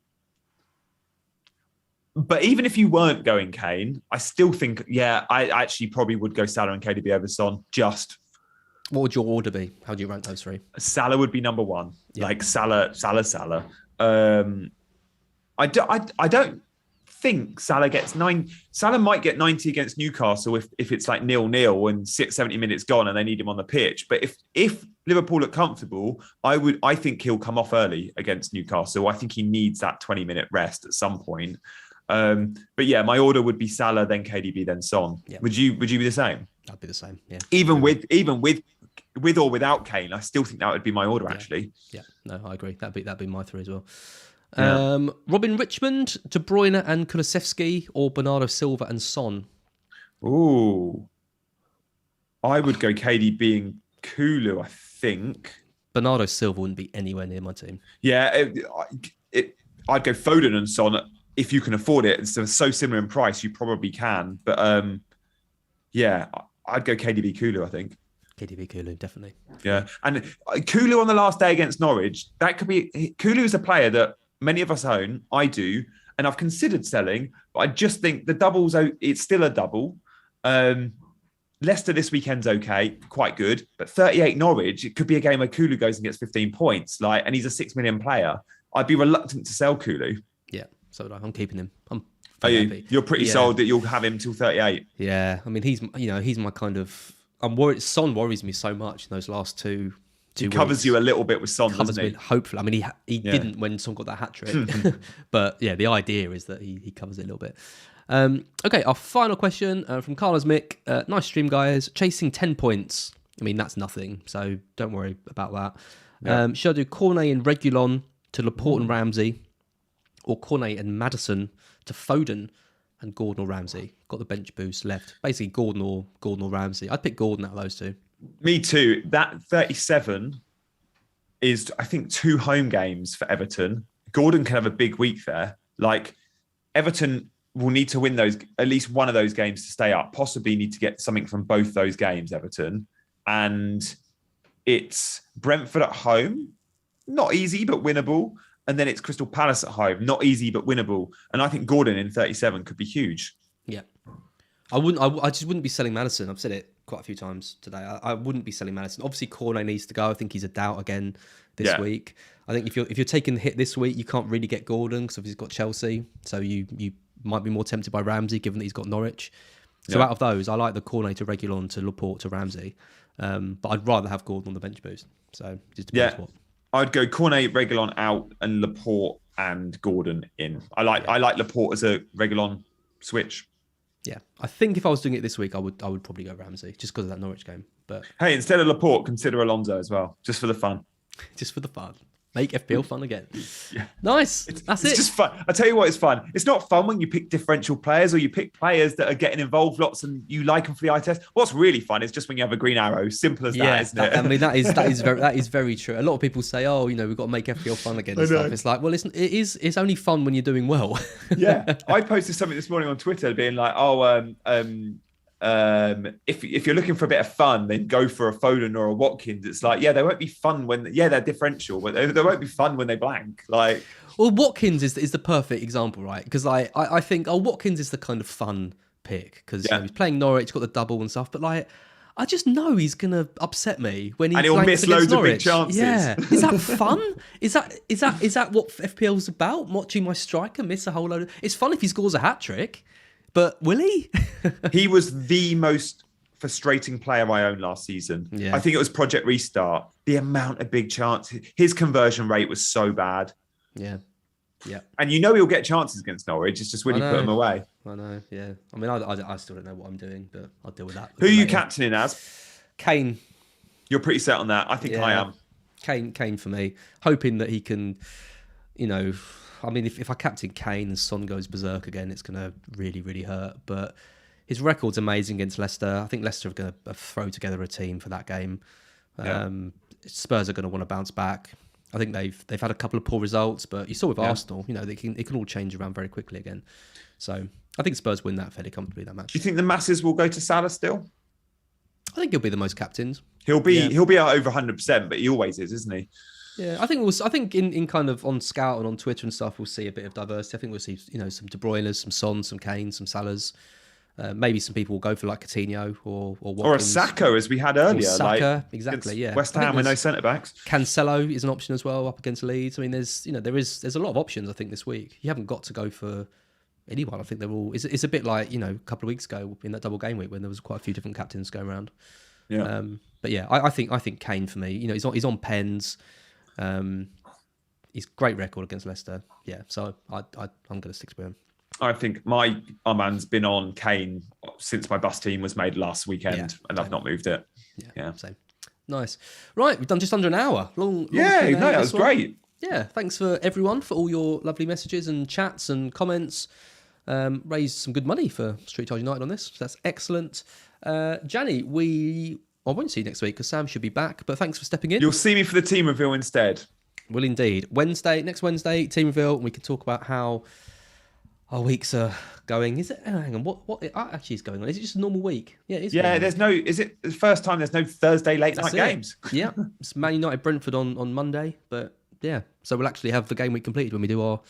But even if you weren't going Kane, I still think, I actually probably would go Salah and KDB over Son. What would your order be? How do you rank those 3? Salah would be number 1. Yeah. Like Salah. I don't think Salah gets 9. Salah might get 90 against Newcastle if it's like 0-0 and 70 minutes gone and they need him on the pitch. But if Liverpool look comfortable, I think he'll come off early against Newcastle. I think he needs that 20-minute rest at some point. But yeah, my order would be Salah, then KDB, then Son. Yeah. Would you be the same? I'd be the same. Yeah. Even with or without Kane, I still think that would be my order. Actually. Yeah. No, I agree. That'd be my 3 as well. Yeah. Robin Richmond, De Bruyne and Kulusevski, or Bernardo Silva and Son? Ooh, I would go KDB and Kulu, I think. Bernardo Silva wouldn't be anywhere near my team. Yeah, I'd go Foden and Son if you can afford it. It's so similar in price, you probably can. But I'd go KDB Kulu, I think. KDB Kulu, definitely. Yeah, and Kulu on the last day against Norwich, that could be... Kulu is a player that many of us own. I do. And I've considered selling, but I just think the doubles, it's still a double. Leicester this weekend's okay, quite good. But 38 Norwich, it could be a game where Kulu goes and gets 15 points, and he's a 6 million player. I'd be reluctant to sell Kulu. Yeah, so would I. I'm keeping him. Are you? Happy. You're pretty sold that you'll have him till 38. Yeah, I mean, he's my kind of... I'm worried. Son worries me so much in those last two He covers you a little bit with Son, doesn't he? Hopefully. I mean, he didn't when Son got that hat-trick. But yeah, the idea is that he covers it a little bit. Okay, our final question from Carlos Mick. Nice stream, guys. Chasing 10 points. I mean, that's nothing, so don't worry about that. Yeah. Should I do Cornet and Regulon to Laporte and Ramsey, or Cornet and Maddison to Foden and Gordon or Ramsey? Got the bench boost left. Basically, Gordon or Ramsey. I'd pick Gordon out of those two. Me too. That 37 is, I think, 2 home games for Everton. Gordon can have a big week there. Like, Everton will need to win those, at least one of those games to stay up. Possibly need to get something from both those games, Everton. And it's Brentford at home, not easy, but winnable. And then it's Crystal Palace at home, not easy, but winnable. And I think Gordon in 37 could be huge. Yeah. I just wouldn't be selling Maddison. I've said it quite a few times today. I wouldn't be selling Maddison. Obviously, Cornet needs to go. I think he's a doubt again this week. I think if you're taking the hit this week, you can't really get Gordon because he's got Chelsea. So you might be more tempted by Ramsey given that he's got Norwich. So out of those, I like the Cornet to Regulon to Laporte to Ramsey. But I'd rather have Gordon on the bench boost. So it just depends what. I'd go Cornet, Regulon out, and Laporte and Gordon in. I like Laporte as a Regulon switch. Yeah, I think if I was doing it this week, I would probably go Ramsey just because of that Norwich game. But hey, instead of Laporte, consider Alonso as well, just for the fun. Just for the fun. Make FPL fun again. Yeah. Nice. That's it. It's just fun. I tell you what, it's fun. It's not fun when you pick differential players or you pick players that are getting involved lots and you like them for the eye test. What's really fun is just when you have a green arrow. Simple as that, isn't it? I mean, that is very true. A lot of people say, "Oh, we've got to make FPL fun again." And stuff. It's like, well, it's only fun when you're doing well. Yeah, I posted something this morning on Twitter being like, if you're looking for a bit of fun, then go for a Foden or a Watkins. It's like, they won't be fun when they're differential, but they won't be fun when they blank. Like, well, Watkins is the perfect example, right? Because I think Watkins is the kind of fun pick because he's playing Norwich, got the double and stuff, but like, I just know he's gonna upset me when he he'll miss loads of big chances. Yeah, is that fun? Is that what FPL's about? Watching my striker miss a whole load. It's fun if he scores a hat trick. But will he? He was the most frustrating player I owned last season. Yeah. I think it was Project Restart. The amount of big chances. His conversion rate was so bad. Yeah. Yeah. And he'll get chances against Norwich. It's just when you put them away. I know, yeah. I mean, I still don't know what I'm doing, but I'll deal with that. Who are you captaining as? Kane. You're pretty set on that. I think I am. Kane for me. Hoping that he can, I mean, if I captain Kane and Son goes berserk again, it's going to really, really hurt. But his record's amazing against Leicester. I think Leicester are going to throw together a team for that game. Spurs are going to want to bounce back. I think they've had a couple of poor results, but you saw with Arsenal, they can all change around very quickly again. So I think Spurs win that fairly comfortably, that match. Do you think the masses will go to Salah still? I think he'll be the most captained. He'll be out over 100%, but he always is, isn't he? Yeah, I think in kind of on Scout and on Twitter and stuff, we'll see a bit of diversity. I think we'll see some De Bruyne's, some Son, some Kane, some Salah's. Maybe some people will go for like Coutinho or Watkins. Or a Saka, as we had earlier. Or Saka, exactly. Yeah. West Ham with no centre backs. Cancelo is an option as well up against Leeds. I mean, there's a lot of options. I think this week you haven't got to go for anyone. I think they're all. It's a bit like a couple of weeks ago in that double game week when there was quite a few different captains going around. Yeah. But yeah, I think Kane for me. He's on pens. He's great record against Leicester. Yeah, so I'm going to stick with him. I think our man's been on Kane since my bus team was made last weekend, and I've not moved it. Yeah, same. Nice. Right, we've done just under an hour. Long that was great. Yeah, thanks for everyone for all your lovely messages and chats and comments. Raised some good money for Street Charge United on this. So that's excellent. Gianni, I won't see you next week because Sam should be back, but thanks for stepping in. You'll see me for the team reveal instead. Will indeed. Next Wednesday, team reveal, and we can talk about how our weeks are going. Is it? Hang on. What actually is going on? Is it just a normal week? Yeah, it is. Yeah, is it the first time there's no Thursday late night games? Yeah, it's Man United Brentford on Monday, but yeah, so we'll actually have the game week completed when we do our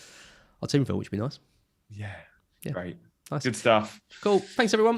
team reveal, which would be nice. Yeah. Great. Nice. Good stuff. Cool. Thanks everyone.